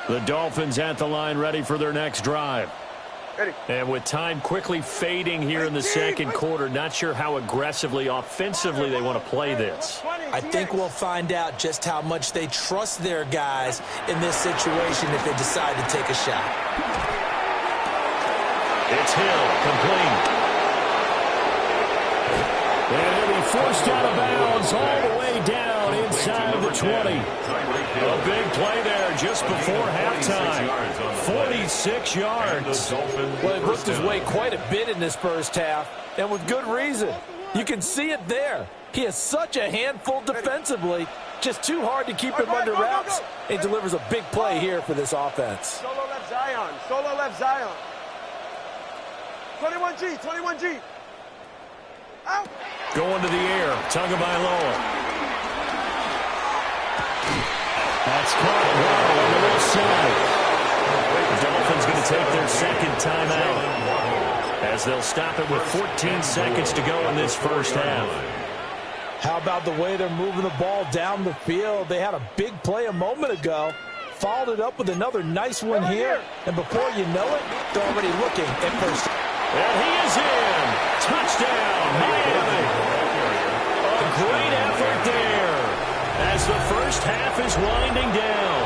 line. The Dolphins at the line, ready for their next drive. And with time quickly fading here in the second quarter, not sure how aggressively, offensively they want to play this. I think we'll find out just how much they trust their guys in this situation if they decide to take a shot. It's Hill, complete. And he'll be forced out of bounds all the way down inside the 20. A big play there just before halftime. 46 yards. Well, he worked his way quite a bit in this first half, and with good reason. You can see it there. He is such a handful defensively, just too hard to keep him under wraps. He delivers a big play here for this offense. Solo left Zion. Solo left Zion. 21G. 21G. Out. Going to the air. Tagovailoa. That's caught well on the left side. The Dolphins going to take their second timeout as they'll stop it with 14 seconds to go in this first half. How about the way they're moving the ball down the field? They had a big play a moment ago, followed it up with another nice one here, and before you know it, they're already looking at first. And he is in. Touchdown, Miami. A great effort there as the first half is winding down.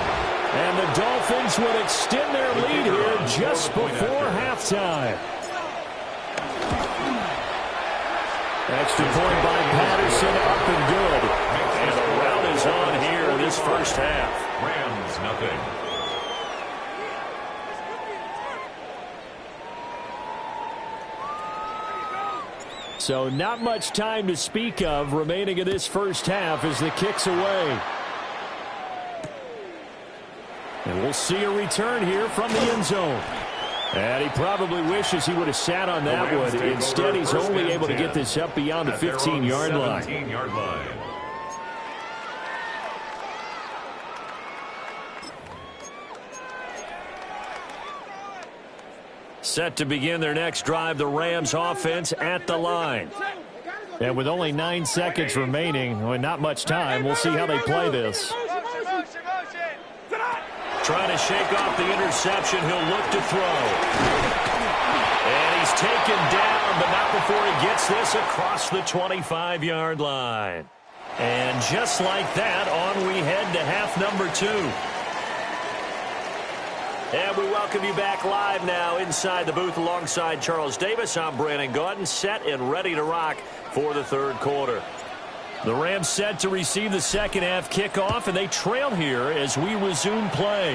And the Dolphins would extend their lead here just before halftime. Extra point by Patterson, up and good. And the rout is on here in this first half. Rams, nothing. So not much time to speak of remaining in this first half as the kick's away. And we'll see a return here from the end zone. And he probably wishes he would have sat on that one. Instead, he's only able to get this up beyond the 15-yard line. Set to begin their next drive, the Rams offense at the line. And with only 9 seconds remaining, well, not much time, we'll see how they play this. Trying to shake off the interception, he'll look to throw. And he's taken down, but not before he gets this across the 25-yard line. And just like that, on we head to half number 2. And we welcome you back live now inside the booth alongside Charles Davis. I'm Brandon Gaudin, set and ready to rock for the third quarter. The Rams set to receive the second half kickoff, and they trail here as we resume play.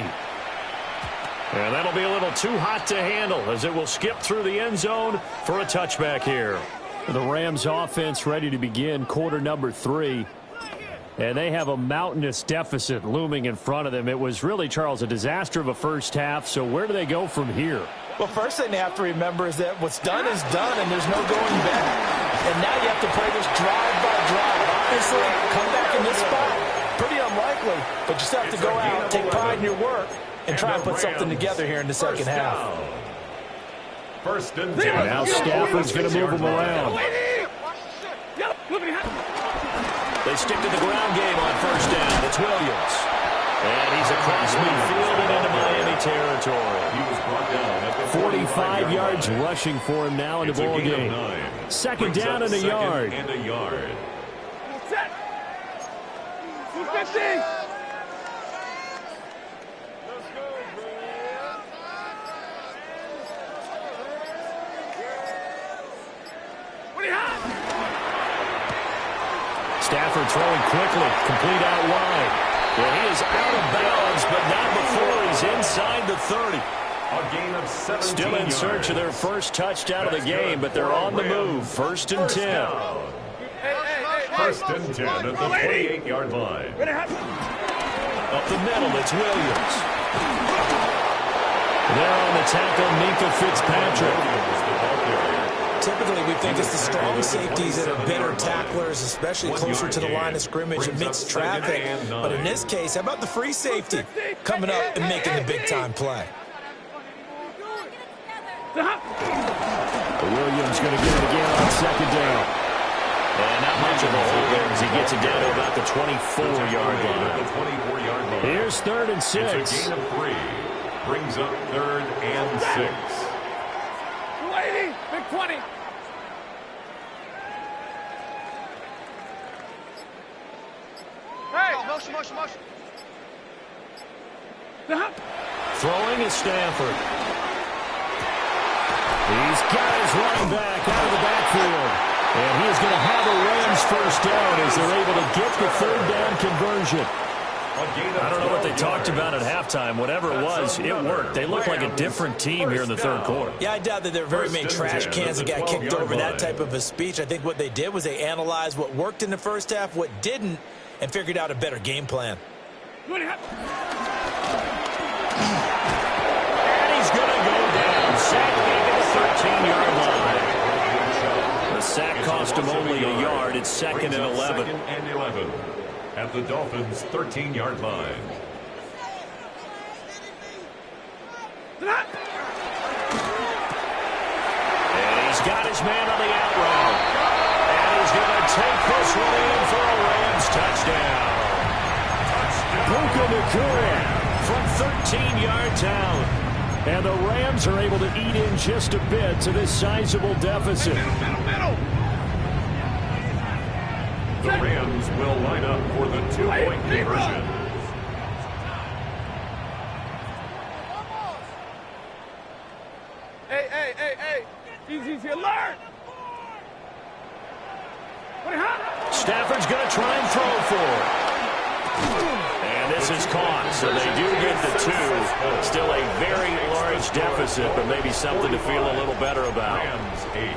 And that'll be a little too hot to handle as it will skip through the end zone for a touchback here. The Rams offense ready to begin quarter number 3. And they have a mountainous deficit looming in front of them. It was really, Charles, a disaster of a first half. So where do they go from here? Well, first thing they have to remember is that what's done is done, and there's no going back. And now you have to play this drive by drive. Obviously, come back in this spot, pretty unlikely. But you just have to go out, take pride in your work, and try and put something together here in the second half. First and 10. Now Stafford's going to move him around. They stick to the ground game on first down. It's Williams. And he's across midfield and into Miami territory. He was brought down at the 45 yards rushing for him now in the ball game. Second down and a yard. And a yard. Set. 250. Stafford throwing quickly, complete out wide. Well, he is out of bounds, but not before he's inside the 30. A gain of 17 Still in search of their first touchdown of the game, but they're on the move. First and 10. First and 10 at the 28-yard line. Up the middle, it's Williams. There on the tackle, Minka Fitzpatrick. Typically, we think it's the strong safeties that are better tacklers, especially closer to the line of scrimmage amidst traffic. But in this case, how about the free safety coming up and making the big-time play? Williams going to get it again on second down. And not much of a hold there as he gets it down to about the 24-yard line. Here's 3rd and 6. It's a gain of 3. Brings up 3rd and 6. 280, big 20. Hey, motion. Throwing is Stafford. He's got his running back out of the backfield. And he is going to have a Rams first down as they're able to get the 3rd down conversion. I don't know what they talked about at halftime. Whatever it was, it worked. They look like a different team here in the 3rd quarter. Yeah, I doubt that there are very many trash cans that got kicked over that type of a speech. I think what they did was they analyzed what worked in the first half, what didn't, and figured out a better game plan. And he's going to go down. Sack at the 13-yard line. The sack cost him only a yard. It's 2nd and 11. 2nd and 11 at the Dolphins' 13-yard line. And he's got his man on the out route. And he's going to take this one in for a Rams touchdown. Puka Nacua from 13 yards out. And the Rams are able to eat in just a bit to this sizable deficit. The Rams will line up for the 2-point conversion. Hey. Easy, alert. Stafford's going to try and throw for it. And this is caught, so they do get the 2. Still a very large deficit, but maybe something to feel a little better about. Rams 8.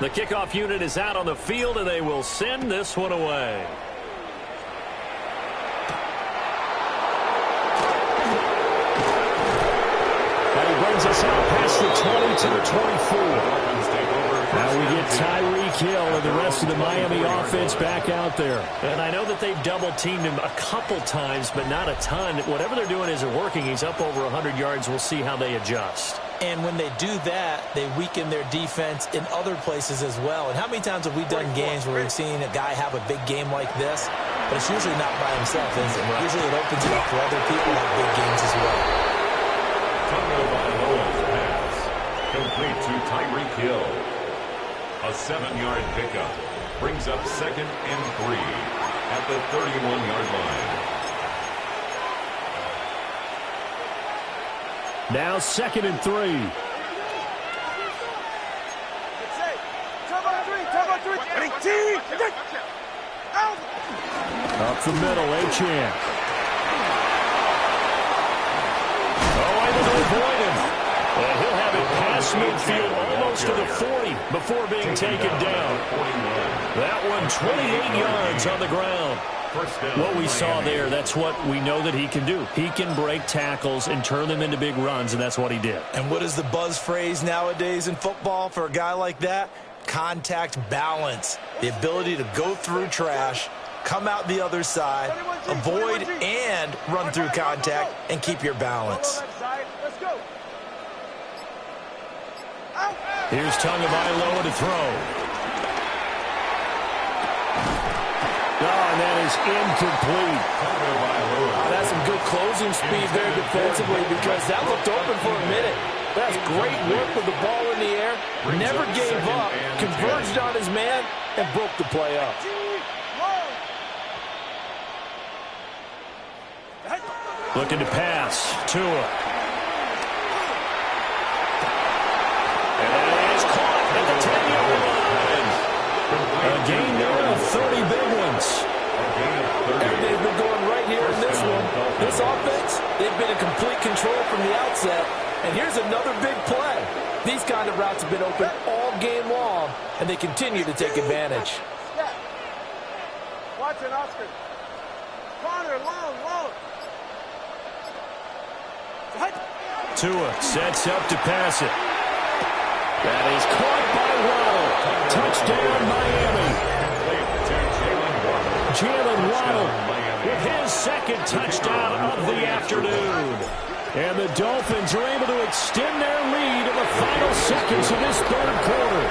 The kickoff unit is out on the field, and they will send this one away. And he brings us out past the 20 to the 24. Now we get Tyreek Hill and the rest of the Miami offense back out there. And I know that they've double-teamed him a couple times, but not a ton. Whatever they're doing isn't working. He's up over 100 yards. We'll see how they adjust. And when they do that, they weaken their defense in other places as well. And how many times have we done games where we've seen a guy have a big game like this? But it's usually not by himself, is it? Usually it opens it up for other people to have big games as well. Tagovailoa's pass complete to Tyreek Hill. A 7-yard pickup brings up 2nd and 3 at the 31-yard line. Now 2nd and 3. Up the middle, Achane. Able to avoid him. And he'll have it past midfield almost to the 40 before being taken down. That one 28 yards on the ground. What we saw there, that's what we know that he can do. He can break tackles and turn them into big runs, and that's what he did. And what is the buzz phrase nowadays in football for a guy like that? Contact balance. The ability to go through trash, come out the other side, avoid and run through contact, and keep your balance. Here's Tagovailoa to throw. And that is incomplete. That's some good closing speed there defensively because that looked open for a minute. That's great work with the ball in the air. Never gave up, converged on his man, and broke the play up. Looking to pass. Tua. And it is caught at the 10-yard line. A gain there of 30 big ones. And they've been going right here in this one. This offense, they've been in complete control from the outset. And here's another big play. These kind of routes have been open all game long, and they continue to take advantage. Watch it, Oscar. Corner, long. Tua sets up to pass it. That is caught by Waddle. Touchdown, Miami. Jalen Waddle with his second touchdown of the afternoon. And the Dolphins are able to extend their lead in the final seconds of this third quarter.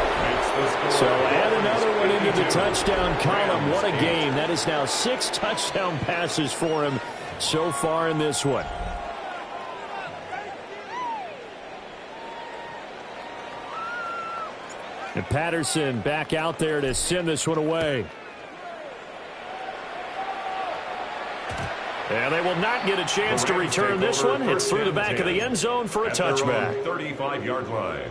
So add another one into the touchdown column. What a game. That is now 6 touchdown passes for him so far in this one. And Patterson back out there to send this one away. And they will not get a chance to return this one. It's through the back of the end zone for a touchback. 35-yard line.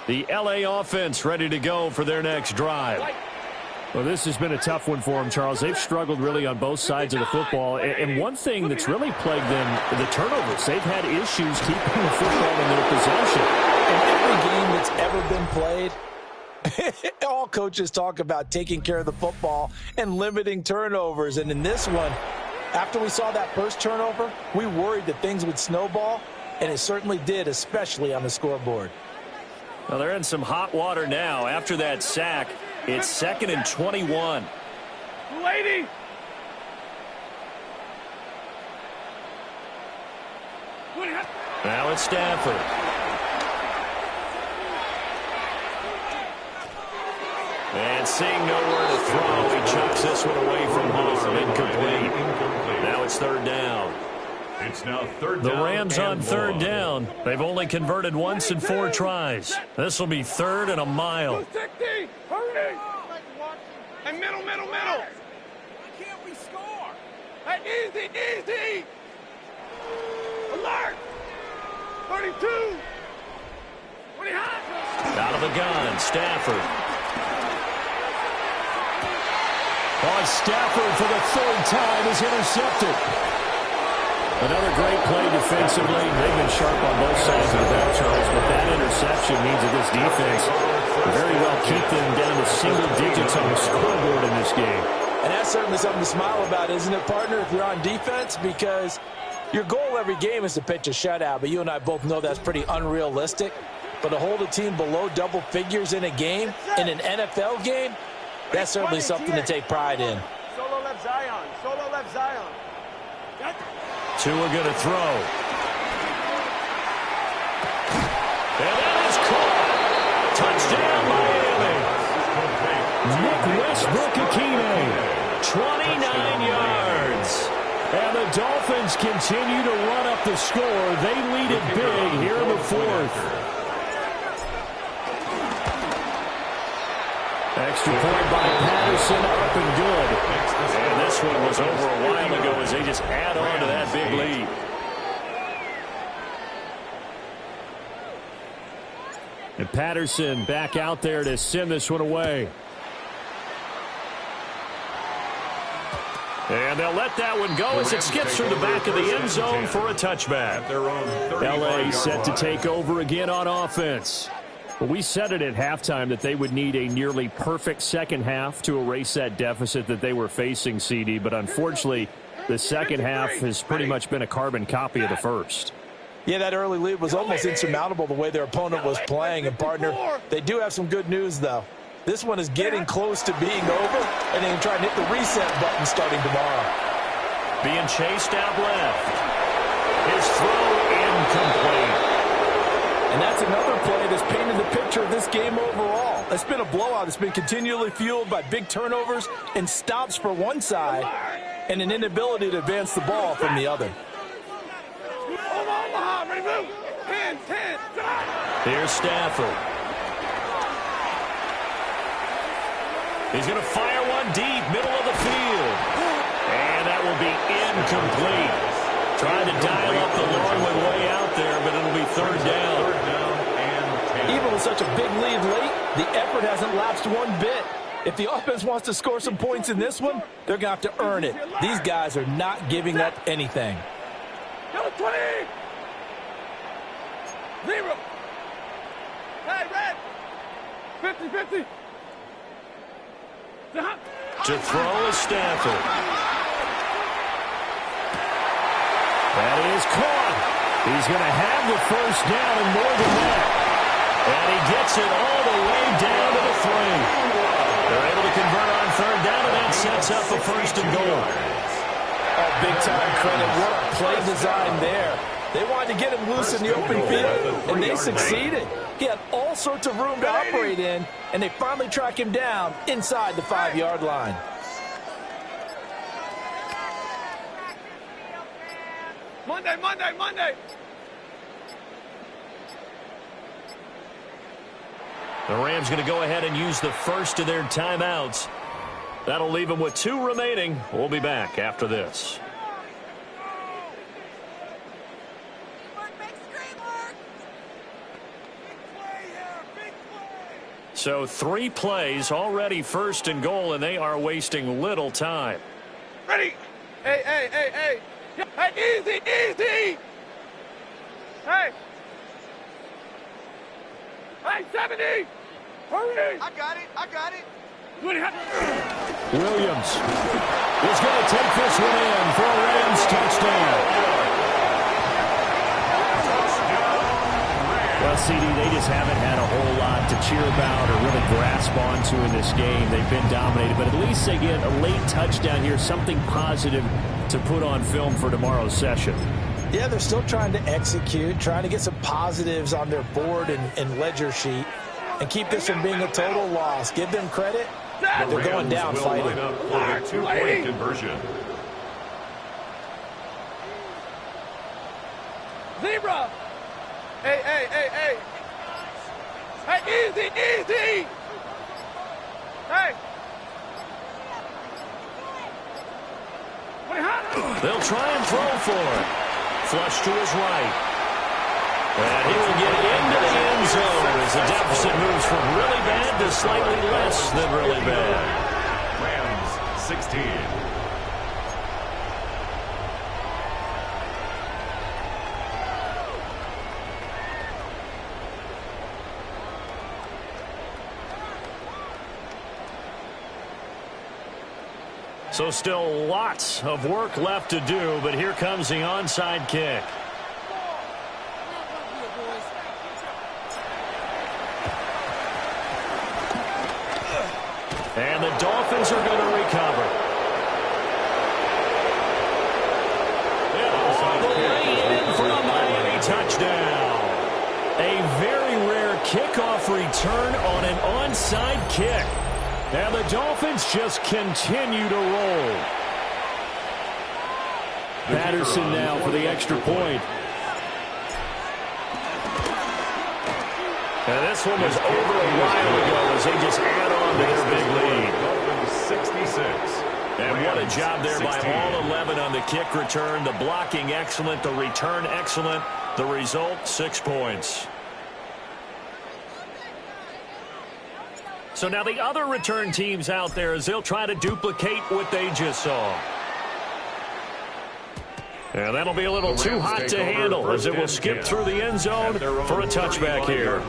The LA offense ready to go for their next drive. Well, this has been a tough one for them, Charles. They've struggled really on both sides of the football. And one thing that's really plagued them, the turnovers. They've had issues keeping the football in their possession. In every game that's ever been played, all coaches talk about taking care of the football and limiting turnovers. And in this one, after we saw that first turnover, we worried that things would snowball, and it certainly did, especially on the scoreboard. Well, they're in some hot water now. After that sack, it's 2nd and 21. Lady! Now it's Stafford. And seeing nowhere to throw, he chucks this one away from home. Incomplete. Now it's 3rd down. It's now 3rd down. The Rams on 3rd down. They've only converted once in 4 tries. This will be 3rd and a mile. Hurry! And middle. Why can't we score? Hey, easy! Alert! 32! Out of the gun, Stafford. Stafford for the 3rd time is intercepted. Another great play defensively. They've been sharp on both sides of the ball, Charles, but that interception means that this defense will very well keep them down to single digits on the scoreboard in this game. And that's certainly something to smile about, isn't it, partner, if you're on defense? Because your goal every game is to pitch a shutout, but you and I both know that's pretty unrealistic. But to hold a team below double figures in a game, in an NFL game, that's certainly something to take pride in. Solo left Zion. Tua going to throw. And that is caught. Touchdown, Miami. Nick Westbrook-Ikhine, 29 yards. And the Dolphins continue to run up the score. They lead it big here in the 4th. Extra point by Patterson, up and good. And this one was over a while ago as they just add on to that big lead. And Patterson back out there to send this one away. And they'll let that one go as it skips through the back of the end zone for a touchback. LA set to take over again on offense. Well, we said it at halftime that they would need a nearly perfect second half to erase that deficit that they were facing, CD. But unfortunately, the second half has pretty much been a carbon copy of the first. Yeah, that early lead was almost insurmountable the way their opponent was playing. And, partner, they do have some good news, though. This one is getting close to being over, and they can try and hit the reset button starting tomorrow. Being chased out left. His throw incomplete. And that's another play that's painted the picture of this game overall. It's been a blowout. It's been continually fueled by big turnovers and stops for one side and an inability to advance the ball from the other. Here's Stafford. He's going to fire one deep, middle of the field. And that will be incomplete. Trying to dial up the long one way out there, but it'll be 3rd down. Even with such a big lead late, the effort hasn't lapsed one bit. If the offense wants to score some points in this one, they're going to have to earn it. These guys are not giving up anything. 20! 0! Hey, red! 50! To throw is Stafford. That is He's going to have the first down and more than that. And he gets it all the way down to the 3. They're able to convert on third down, and that sets up a first and goal. Oh, big-time credit. What a play design there. They wanted to get him loose in the open field, and they succeeded. He had all sorts of room to operate in, and they finally track him down inside the 5-yard line. Monday. The Rams going to go ahead and use the first of their timeouts. That'll leave them with 2 remaining. We'll be back after this. So 3 plays, already first and goal, and they are wasting little time. Ready? Hey. Hey, easy. Hey, 70. Hurry. I got it. Williams is going to take this one in for a Rams touchdown. Well, CD, they just haven't had a whole lot to cheer about or really grasp onto in this game. They've been dominated, but at least they get a late touchdown here, something positive to put on film for tomorrow's session. Yeah, they're still trying to execute, trying to get some positives on their board and ledger sheet and keep this from being a total loss. Give them credit. They're going down fighting. Line up for a 2-point conversion. Zebra. Hey. Hey, easy. Hey. They'll try and throw for it. Flush to his right. And he will get into the end zone as the deficit moves from really bad to slightly less than really bad. Rams 16. So still lots of work left to do, but here comes the onside kick. And the Dolphins are going to recover. And all the way in for a Miami touchdown. A very rare kickoff return on an onside kick. And the Dolphins just continue to roll. Patterson now for the extra point. And this one was over a while ago as they just add on to their big lead. Dolphins 66. And what a job there by all 11 on the kick return. The blocking excellent, the return excellent. The result, 6 points. So now the other return teams out there as they'll try to duplicate what they just saw. And that'll be a little too hot to handle as it will skip through the end zone for a touchback here.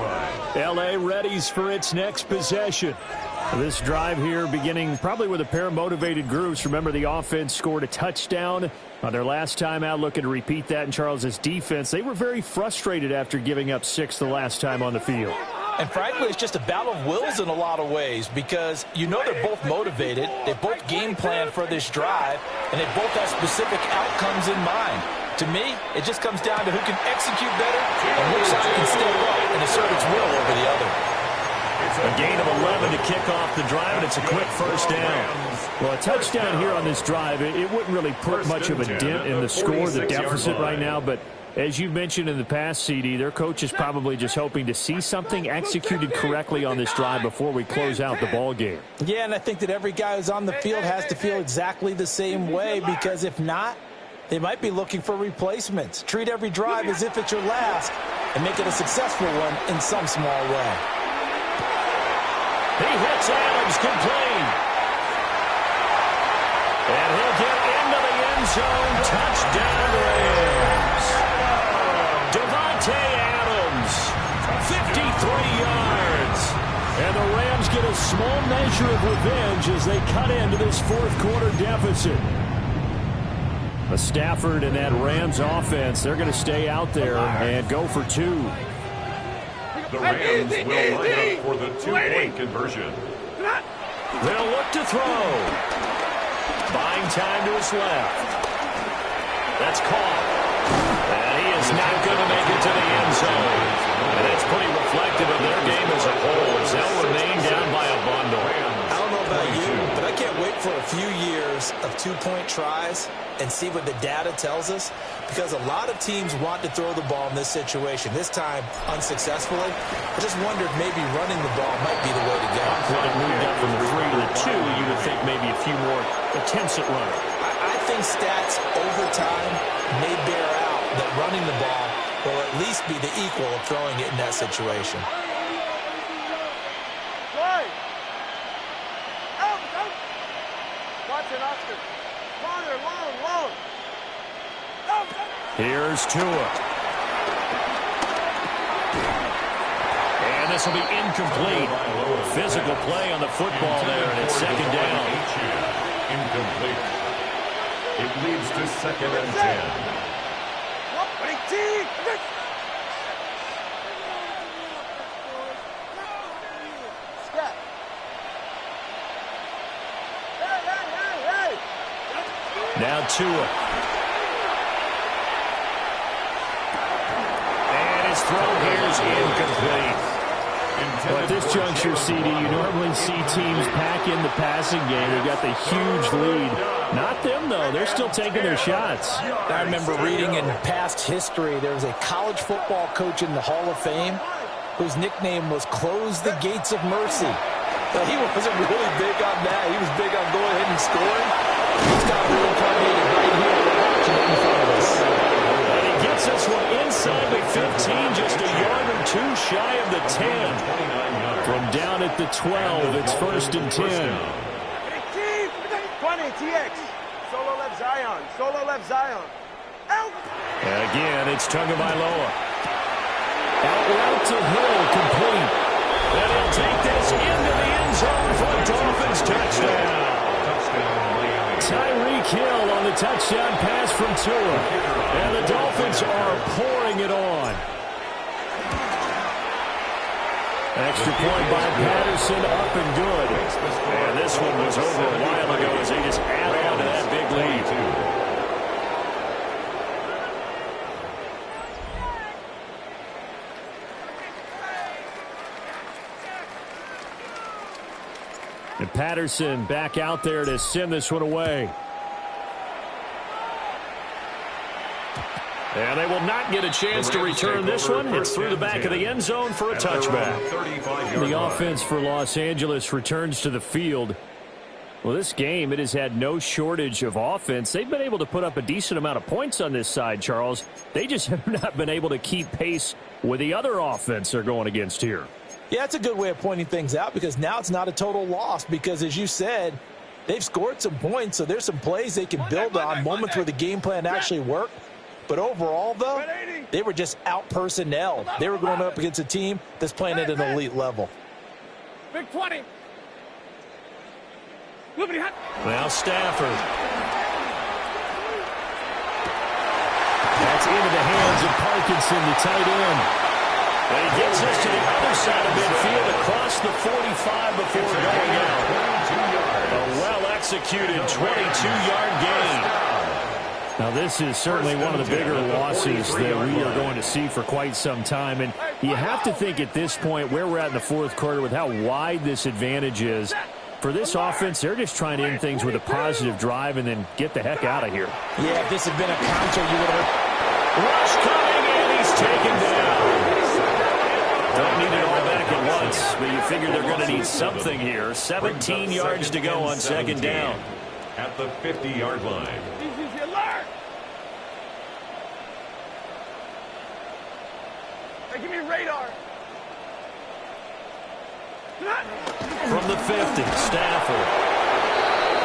L.A. readies for its next possession. This drive here beginning probably with a pair of motivated groups. Remember, the offense scored a touchdown on their last time out, looking to repeat that in Charles's defense. They were very frustrated after giving up 6 the last time on the field. And frankly, it's just a battle of wills in a lot of ways because you know they're both motivated. They both game plan for this drive, and they both have specific outcomes in mind. To me, it just comes down to who can execute better and which side can step up and assert its will over the other. A gain of 11 to kick off the drive, and it's a quick first down. Well, a touchdown here on this drive, it wouldn't really put much of a dent in the score, the deficit right now, but as you've mentioned in the past, CD, their coach is probably just hoping to see something executed correctly on this drive before we close out the ball game. Yeah, and I think that every guy who's on the field has to feel exactly the same way because if not, they might be looking for replacements. Treat every drive as if it's your last and make it a successful one in some small way. He hits Adams complete. And he'll get into the end zone. Touchdown Rams. Davante Adams, 53 yards. And the Rams get a small measure of revenge as they cut into this fourth quarter deficit. Stafford and that Rams offense, they're going to stay out there and go for 2. The Rams will line up for the 2-point conversion. They'll look to throw. Buying time to his left. That's caught. And he is not going to make it to the end zone. And that's pretty reflective of their game as a whole, as they'll remain down by a bundle. I don't know about you, but I can't wait for a few years of 2-point tries and see what the data tells us, because a lot of teams want to throw the ball in this situation, this time unsuccessfully. I just wondered maybe running the ball might be the way to go. When it moved up from the 3 to the 2, you would think maybe a few more attempts at running. I think stats over time may bear out that running the ball will at least be the equal of throwing it in that situation. Here's Tua. And this will be incomplete. Physical play on the football there, and it's second down. Incomplete. It leads to 2nd and 10. Now Tua. And his throw here is incomplete. Well, at this juncture, CD, you normally see teams pack in the passing game. They've got the huge lead. Not them, though. They're still taking their shots. I remember reading in past history, there was a college football coach in the Hall of Fame whose nickname was Close the Gates of Mercy. But he wasn't really big on that. He was big on going ahead and scoring. He's got it incarnated right here. We're watching it in front of us. And he gets this one inside the 15, just a yard or 2 shy of the 10. From down at the 12, it's 1st and 10. 20, TX. Solo left Zion. Solo left Zion. Out. And again, it's Tagovailoa. Out route to Hill, complete. And he'll take this into the end zone for a Dolphins touchdown. Tyreek Hill on the touchdown pass from Tua. And the Dolphins are pouring it on. Extra point by Patterson, up and good. And this one was over a while ago as they just add on to that big lead. And Patterson back out there to send this one away. And they will not get a chance to return this one. It's through the back of the end zone for a touchback. The offense for Los Angeles returns to the field. Well, this game, it has had no shortage of offense. They've been able to put up a decent amount of points on this side, Charles. They just have not been able to keep pace with the other offense they're going against here. Yeah, it's a good way of pointing things out, because now it's not a total loss, because as you said, they've scored some points, so there's some plays they can build on, moments where the game plan actually worked. But overall, though, they were just out-personnelled. They were going up against a team that's playing at an elite level. Big 20. Now Stafford. That's into the hands of Parkinson, the tight end. And he gets this to the other side of midfield across the 45 before going out. A well-executed 22-yard gain. Now, this is certainly one of the bigger losses that we are going to see for quite some time. And you have to think at this point where we're at in the 4th quarter with how wide this advantage is. For this offense, they're just trying to end things with a positive drive and then get the heck out of here. Yeah, if this had been a counter, you would have... Rush coming, and he's taken down. Don't need it all back at once, but you figure they're going to need something here. 17 yards to go on 2nd down. At the 50-yard line. Hey, give me radar. From the 50, Stafford.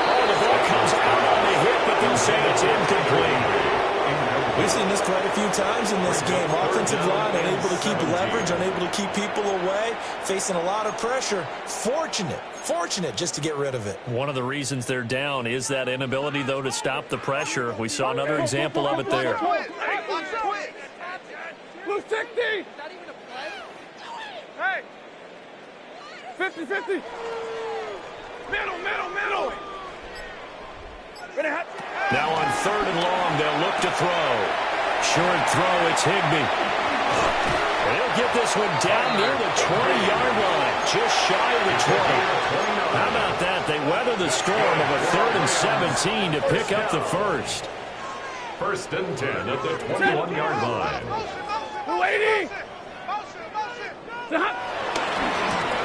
Oh, the ball comes out on the hit, but they'll say it's incomplete. We've seen this quite a few times in this game. Offensive line unable to keep leverage, unable to keep people away, facing a lot of pressure. Fortunate just to get rid of it. One of the reasons they're down is that inability, though, to stop the pressure. We saw another example of it there. Blue 60! Hey! 50-50! Middle! Now on 3rd and long, they'll look to throw. Short throw, it's Higbee. And he'll get this one down near the 20-yard line, just shy of the 20. How about that? They weather the storm of a 3rd and 17 to pick up the first. 1st and 10 at the 21-yard line. 280!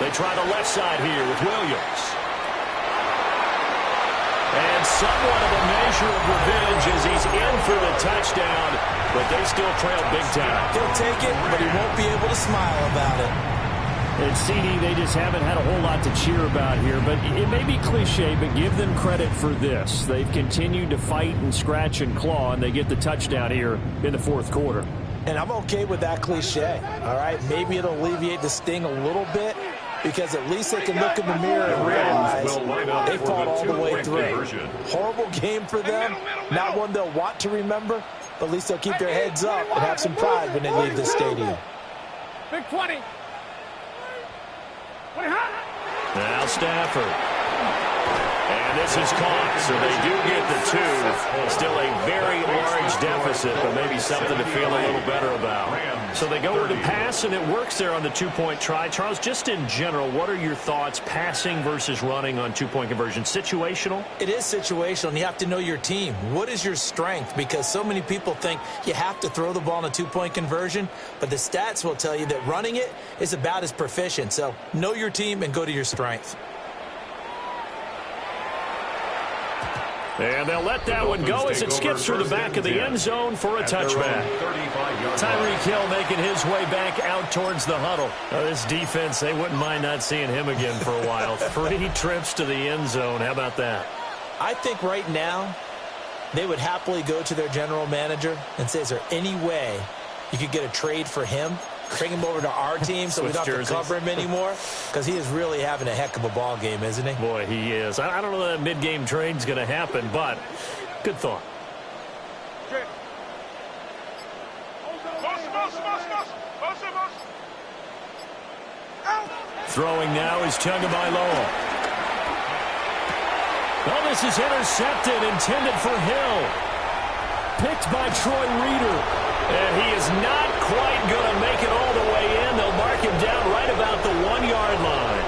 They try the left side here with Williams. And somewhat of a measure of revenge as he's in for the touchdown, but they still trail big time. He'll take it, but he won't be able to smile about it. And CD, they just haven't had a whole lot to cheer about here, but it may be cliche, but give them credit for this. They've continued to fight and scratch and claw, and they get the touchdown here in the 4th quarter. And I'm okay with that cliche, all right? Maybe it'll alleviate the sting a little bit, because at least they can look in the mirror and realize they fought all the way through. Horrible game for them, not one they'll want to remember, but at least they'll keep their heads up and have some pride when they leave the stadium. Big 20. Now Stafford. And this is caught, so they do get the 2. Still a very large deficit, but maybe something to feel a little better about. So they go with the pass, and it works there on the 2-point try. Charles, just in general, what are your thoughts passing versus running on 2-point conversion? Situational? It is situational, and you have to know your team. What is your strength? Because so many people think you have to throw the ball in a 2-point conversion, but the stats will tell you that running it is about as proficient. So know your team and go to your strength. And they'll let that one go as it skips through the back of the end zone for a touchback. Tyreek Hill making his way back out towards the huddle. This defense, they wouldn't mind not seeing him again for a while. 3 trips to the end zone. How about that? I think right now they would happily go to their general manager and say, is there any way you could get a trade for him? Bring him over to our team so we don't have to cover him anymore, because he is really having a heck of a ball game, isn't he? Boy, he is. I don't know that mid-game trade's going to happen, but good thought. Throwing now is Tagovailoa. Oh, this is intercepted, intended for Hill. Picked by Troy Reeder. And he is not quite going to make it all the way in. They'll mark him down right about the 1-yard line.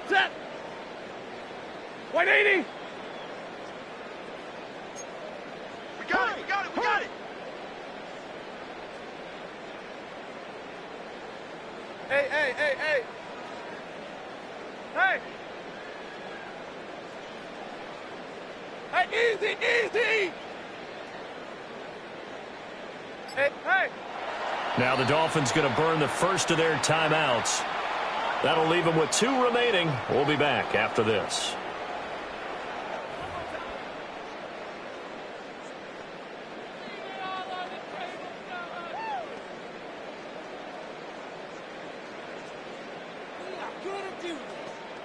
Set. 180. We got it. Hey. Hey, easy. Hey. Now the Dolphins going to burn the first of their timeouts. That'll leave them with 2 remaining. We'll be back after this.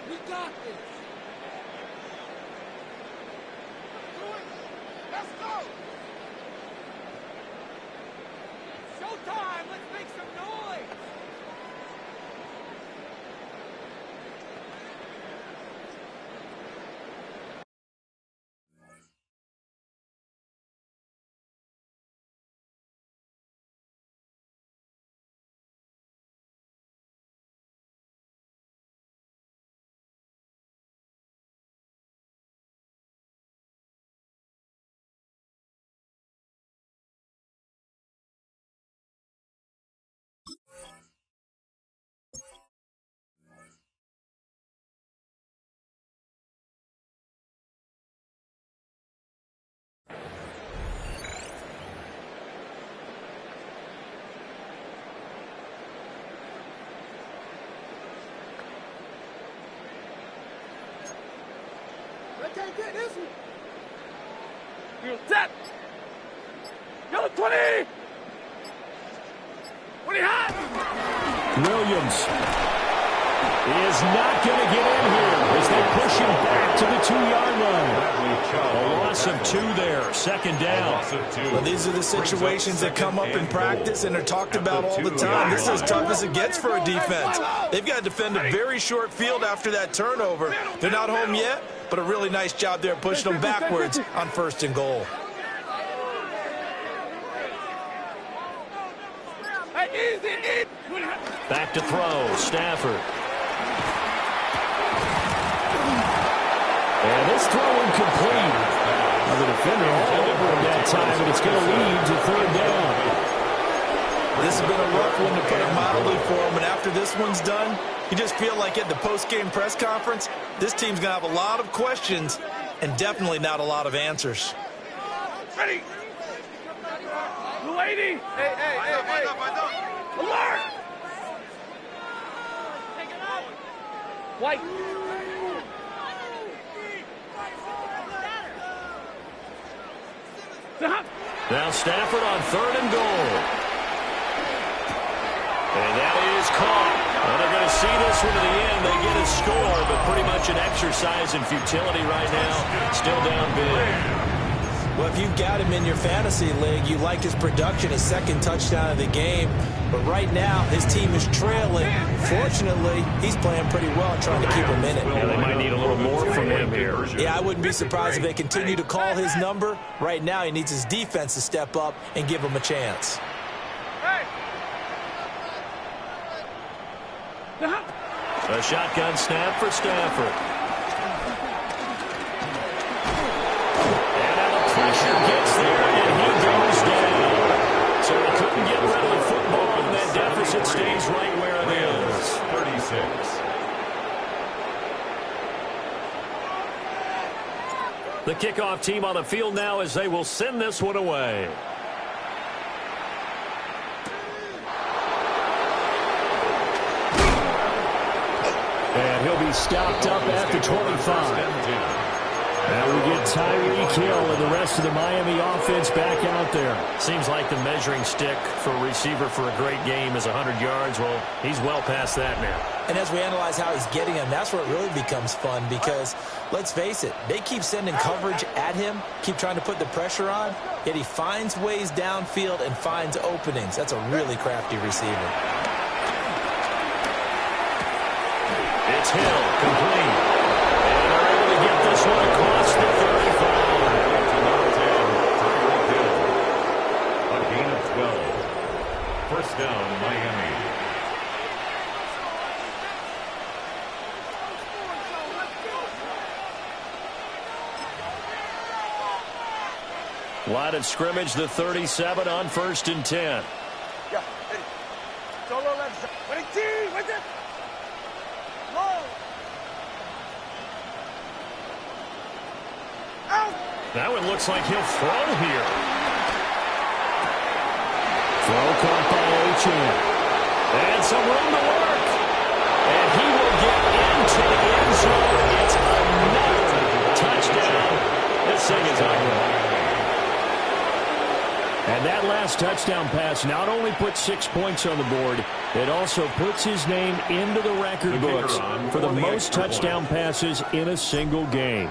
We got this. Let's go. Showtime. Let's make some noise. Set. Yellow 20. 20 hot. Williams is not going to get in here as they push him back to the 2-yard line. A loss of 2 there, second down. Well, these are the situations that come up in practice and are talked about all the time. This is as tough as it gets for a defense. They've got to defend a very short field after that turnover. They're not home yet, but a really nice job there pushing them backwards on 1st and goal. Back to throw, Stafford. And this throw incomplete. The defender all over him that time, and it's going to lead to 3rd down. This has been a rough one, to put it mildly, for him, and after this one's done, you just feel like at the post-game press conference, this team's going to have a lot of questions and definitely not a lot of answers. Ready. Lady. Hey. Alert. White. Now Stafford on 3rd and goal. And that is caught. Well, they're going to see this one to the end. They get a score, but pretty much an exercise in futility right now. Still down big. Well, if you've got him in your fantasy league, you like his production, his 2nd touchdown of the game. But right now, his team is trailing. Fortunately, he's playing pretty well and trying to keep him in it. Yeah, they might need a little more from him here. Yeah, I wouldn't be surprised if they continue to call his number. Right now, he needs his defense to step up and give him a chance. A shotgun snap for Stafford. Pressure gets there, and he goes down. So he couldn't get rid of the football, and that deficit stays right where it is. 36. The kickoff team on the field now as they will send this one away. And he'll be stopped up at the 25. Now we get Tyreek Hill and the rest of the Miami offense back out there. Seems like the measuring stick for a receiver for a great game is 100 yards. Well, he's well past that now. And as we analyze how he's getting them, that's where it really becomes fun because, let's face it, they keep sending coverage at him, keep trying to put the pressure on, yet he finds ways downfield and finds openings. That's a really crafty receiver. It's Hill, complete. Get this one across the 35. A gain of 12. First down, Miami. Line of scrimmage, the 37 on 1st and 10. Yeah, ready. Solo left side. 22, what's it? Low. That one looks like he'll throw here. Throw caught by Achane. And some room to work. And he will get into the end zone. It's another touchdown. This thing is ugly. And that last touchdown pass not only puts 6 points on the board, it also puts his name into the record books for the most touchdown passes in a single game.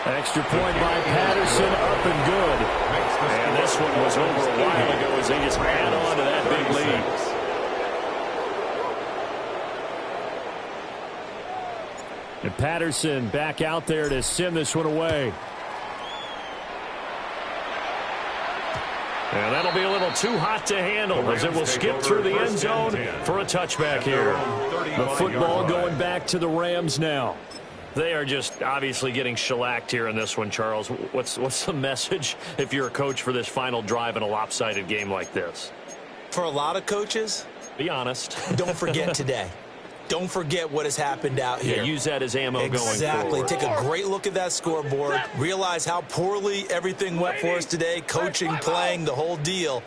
Extra point by Patterson, up and good. And this one was over a while ago as they just ran on to that big lead. And Patterson back out there to send this one away. And that'll be a little too hot to handle as it will skip through the end zone for a touchback here. The football going back to the Rams now. They are just obviously getting shellacked here in this one, Charles. What's the message if you're a coach for this final drive in a lopsided game like this? For a lot of coaches, be honest. Don't forget today. Don't forget what has happened out here. Yeah, use that as ammo going forward. Exactly. Take a great look at that scoreboard. Realize how poorly everything went for us today. Coaching, playing, the whole deal.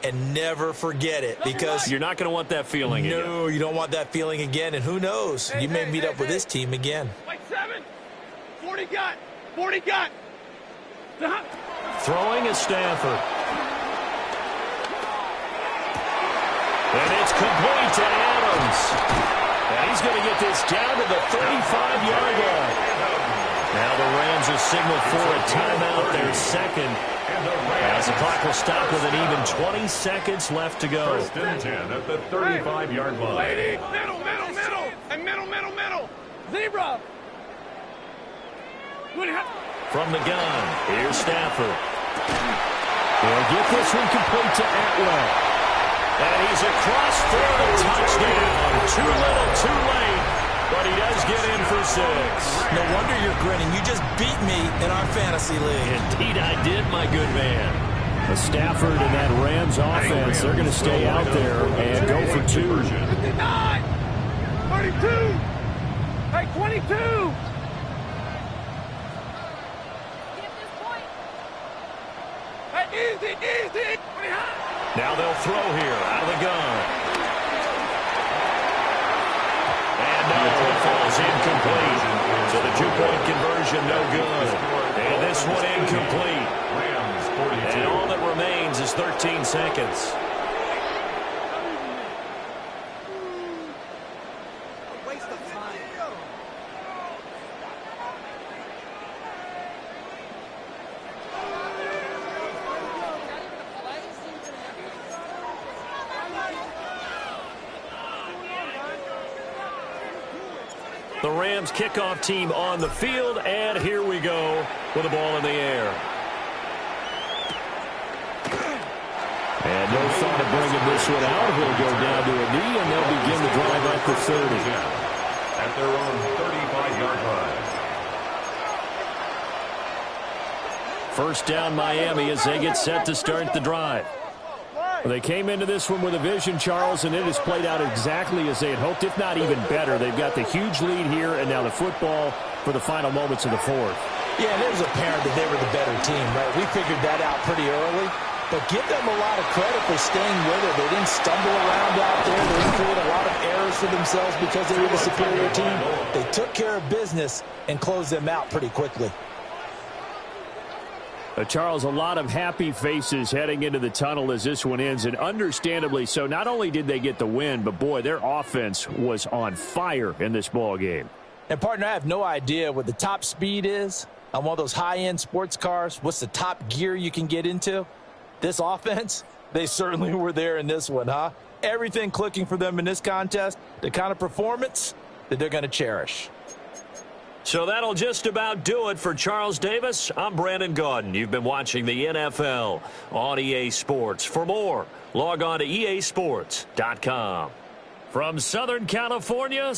And never forget it because you're not going to want that feeling again. No, you don't want that feeling again. And who knows? You may meet up with this team again. 40 got. 40 got. Throwing is Stafford. And it's complete to Adams. And he's going to get this down to the 35-yard line. Now the Rams will signal for a timeout, their second. As the clock will stop with an even 20 seconds left to go. First and 10 at the 35-yard line. Lady, middle. And middle. Zebra. From the gun, here's Stafford. They'll get this one complete to Atwell. And he's across for a touchdown. Too little, too late. But he does get in for 6. No wonder you're grinning. You just beat me in our fantasy league. Indeed I did, my good man. The Stafford and that Rams offense, they're going to stay out there and go for 2. 59. 32. Hey, 22. Easy. Now they'll throw here out of the gun. And no, it falls incomplete. So the 2-point conversion no good. And this one incomplete. And all that remains is 13 seconds. Waste of time. The Rams kickoff team on the field, and here we go with the ball in the air. And no thought of bringing this one out. He'll go down to a knee, and they'll begin the drive at the 30. At their own 35-yard line. First down Miami as they get set to start the drive. Well, they came into this one with a vision, Charles, and it has played out exactly as they had hoped, if not even better. They've got the huge lead here, and now the football for the final moments of the fourth. Yeah, and it was apparent that they were the better team, right? We figured that out pretty early. But give them a lot of credit for staying with it. They didn't stumble around out there. They didn't create a lot of errors for themselves because they were the superior team. They took care of business and closed them out pretty quickly. Charles, a lot of happy faces heading into the tunnel as this one ends, and understandably so. Not only did they get the win, but, boy, their offense was on fire in this ball game. And, partner, I have no idea what the top speed is on one of those high-end sports cars. What's the top gear you can get into? This offense, they certainly were there in this one, huh? Everything clicking for them in this contest, the kind of performance that they're going to cherish. So that'll just about do it for Charles Davis. I'm Brandon Gaudin. You've been watching the NFL on EA Sports. For more, log on to easports.com. From Southern California,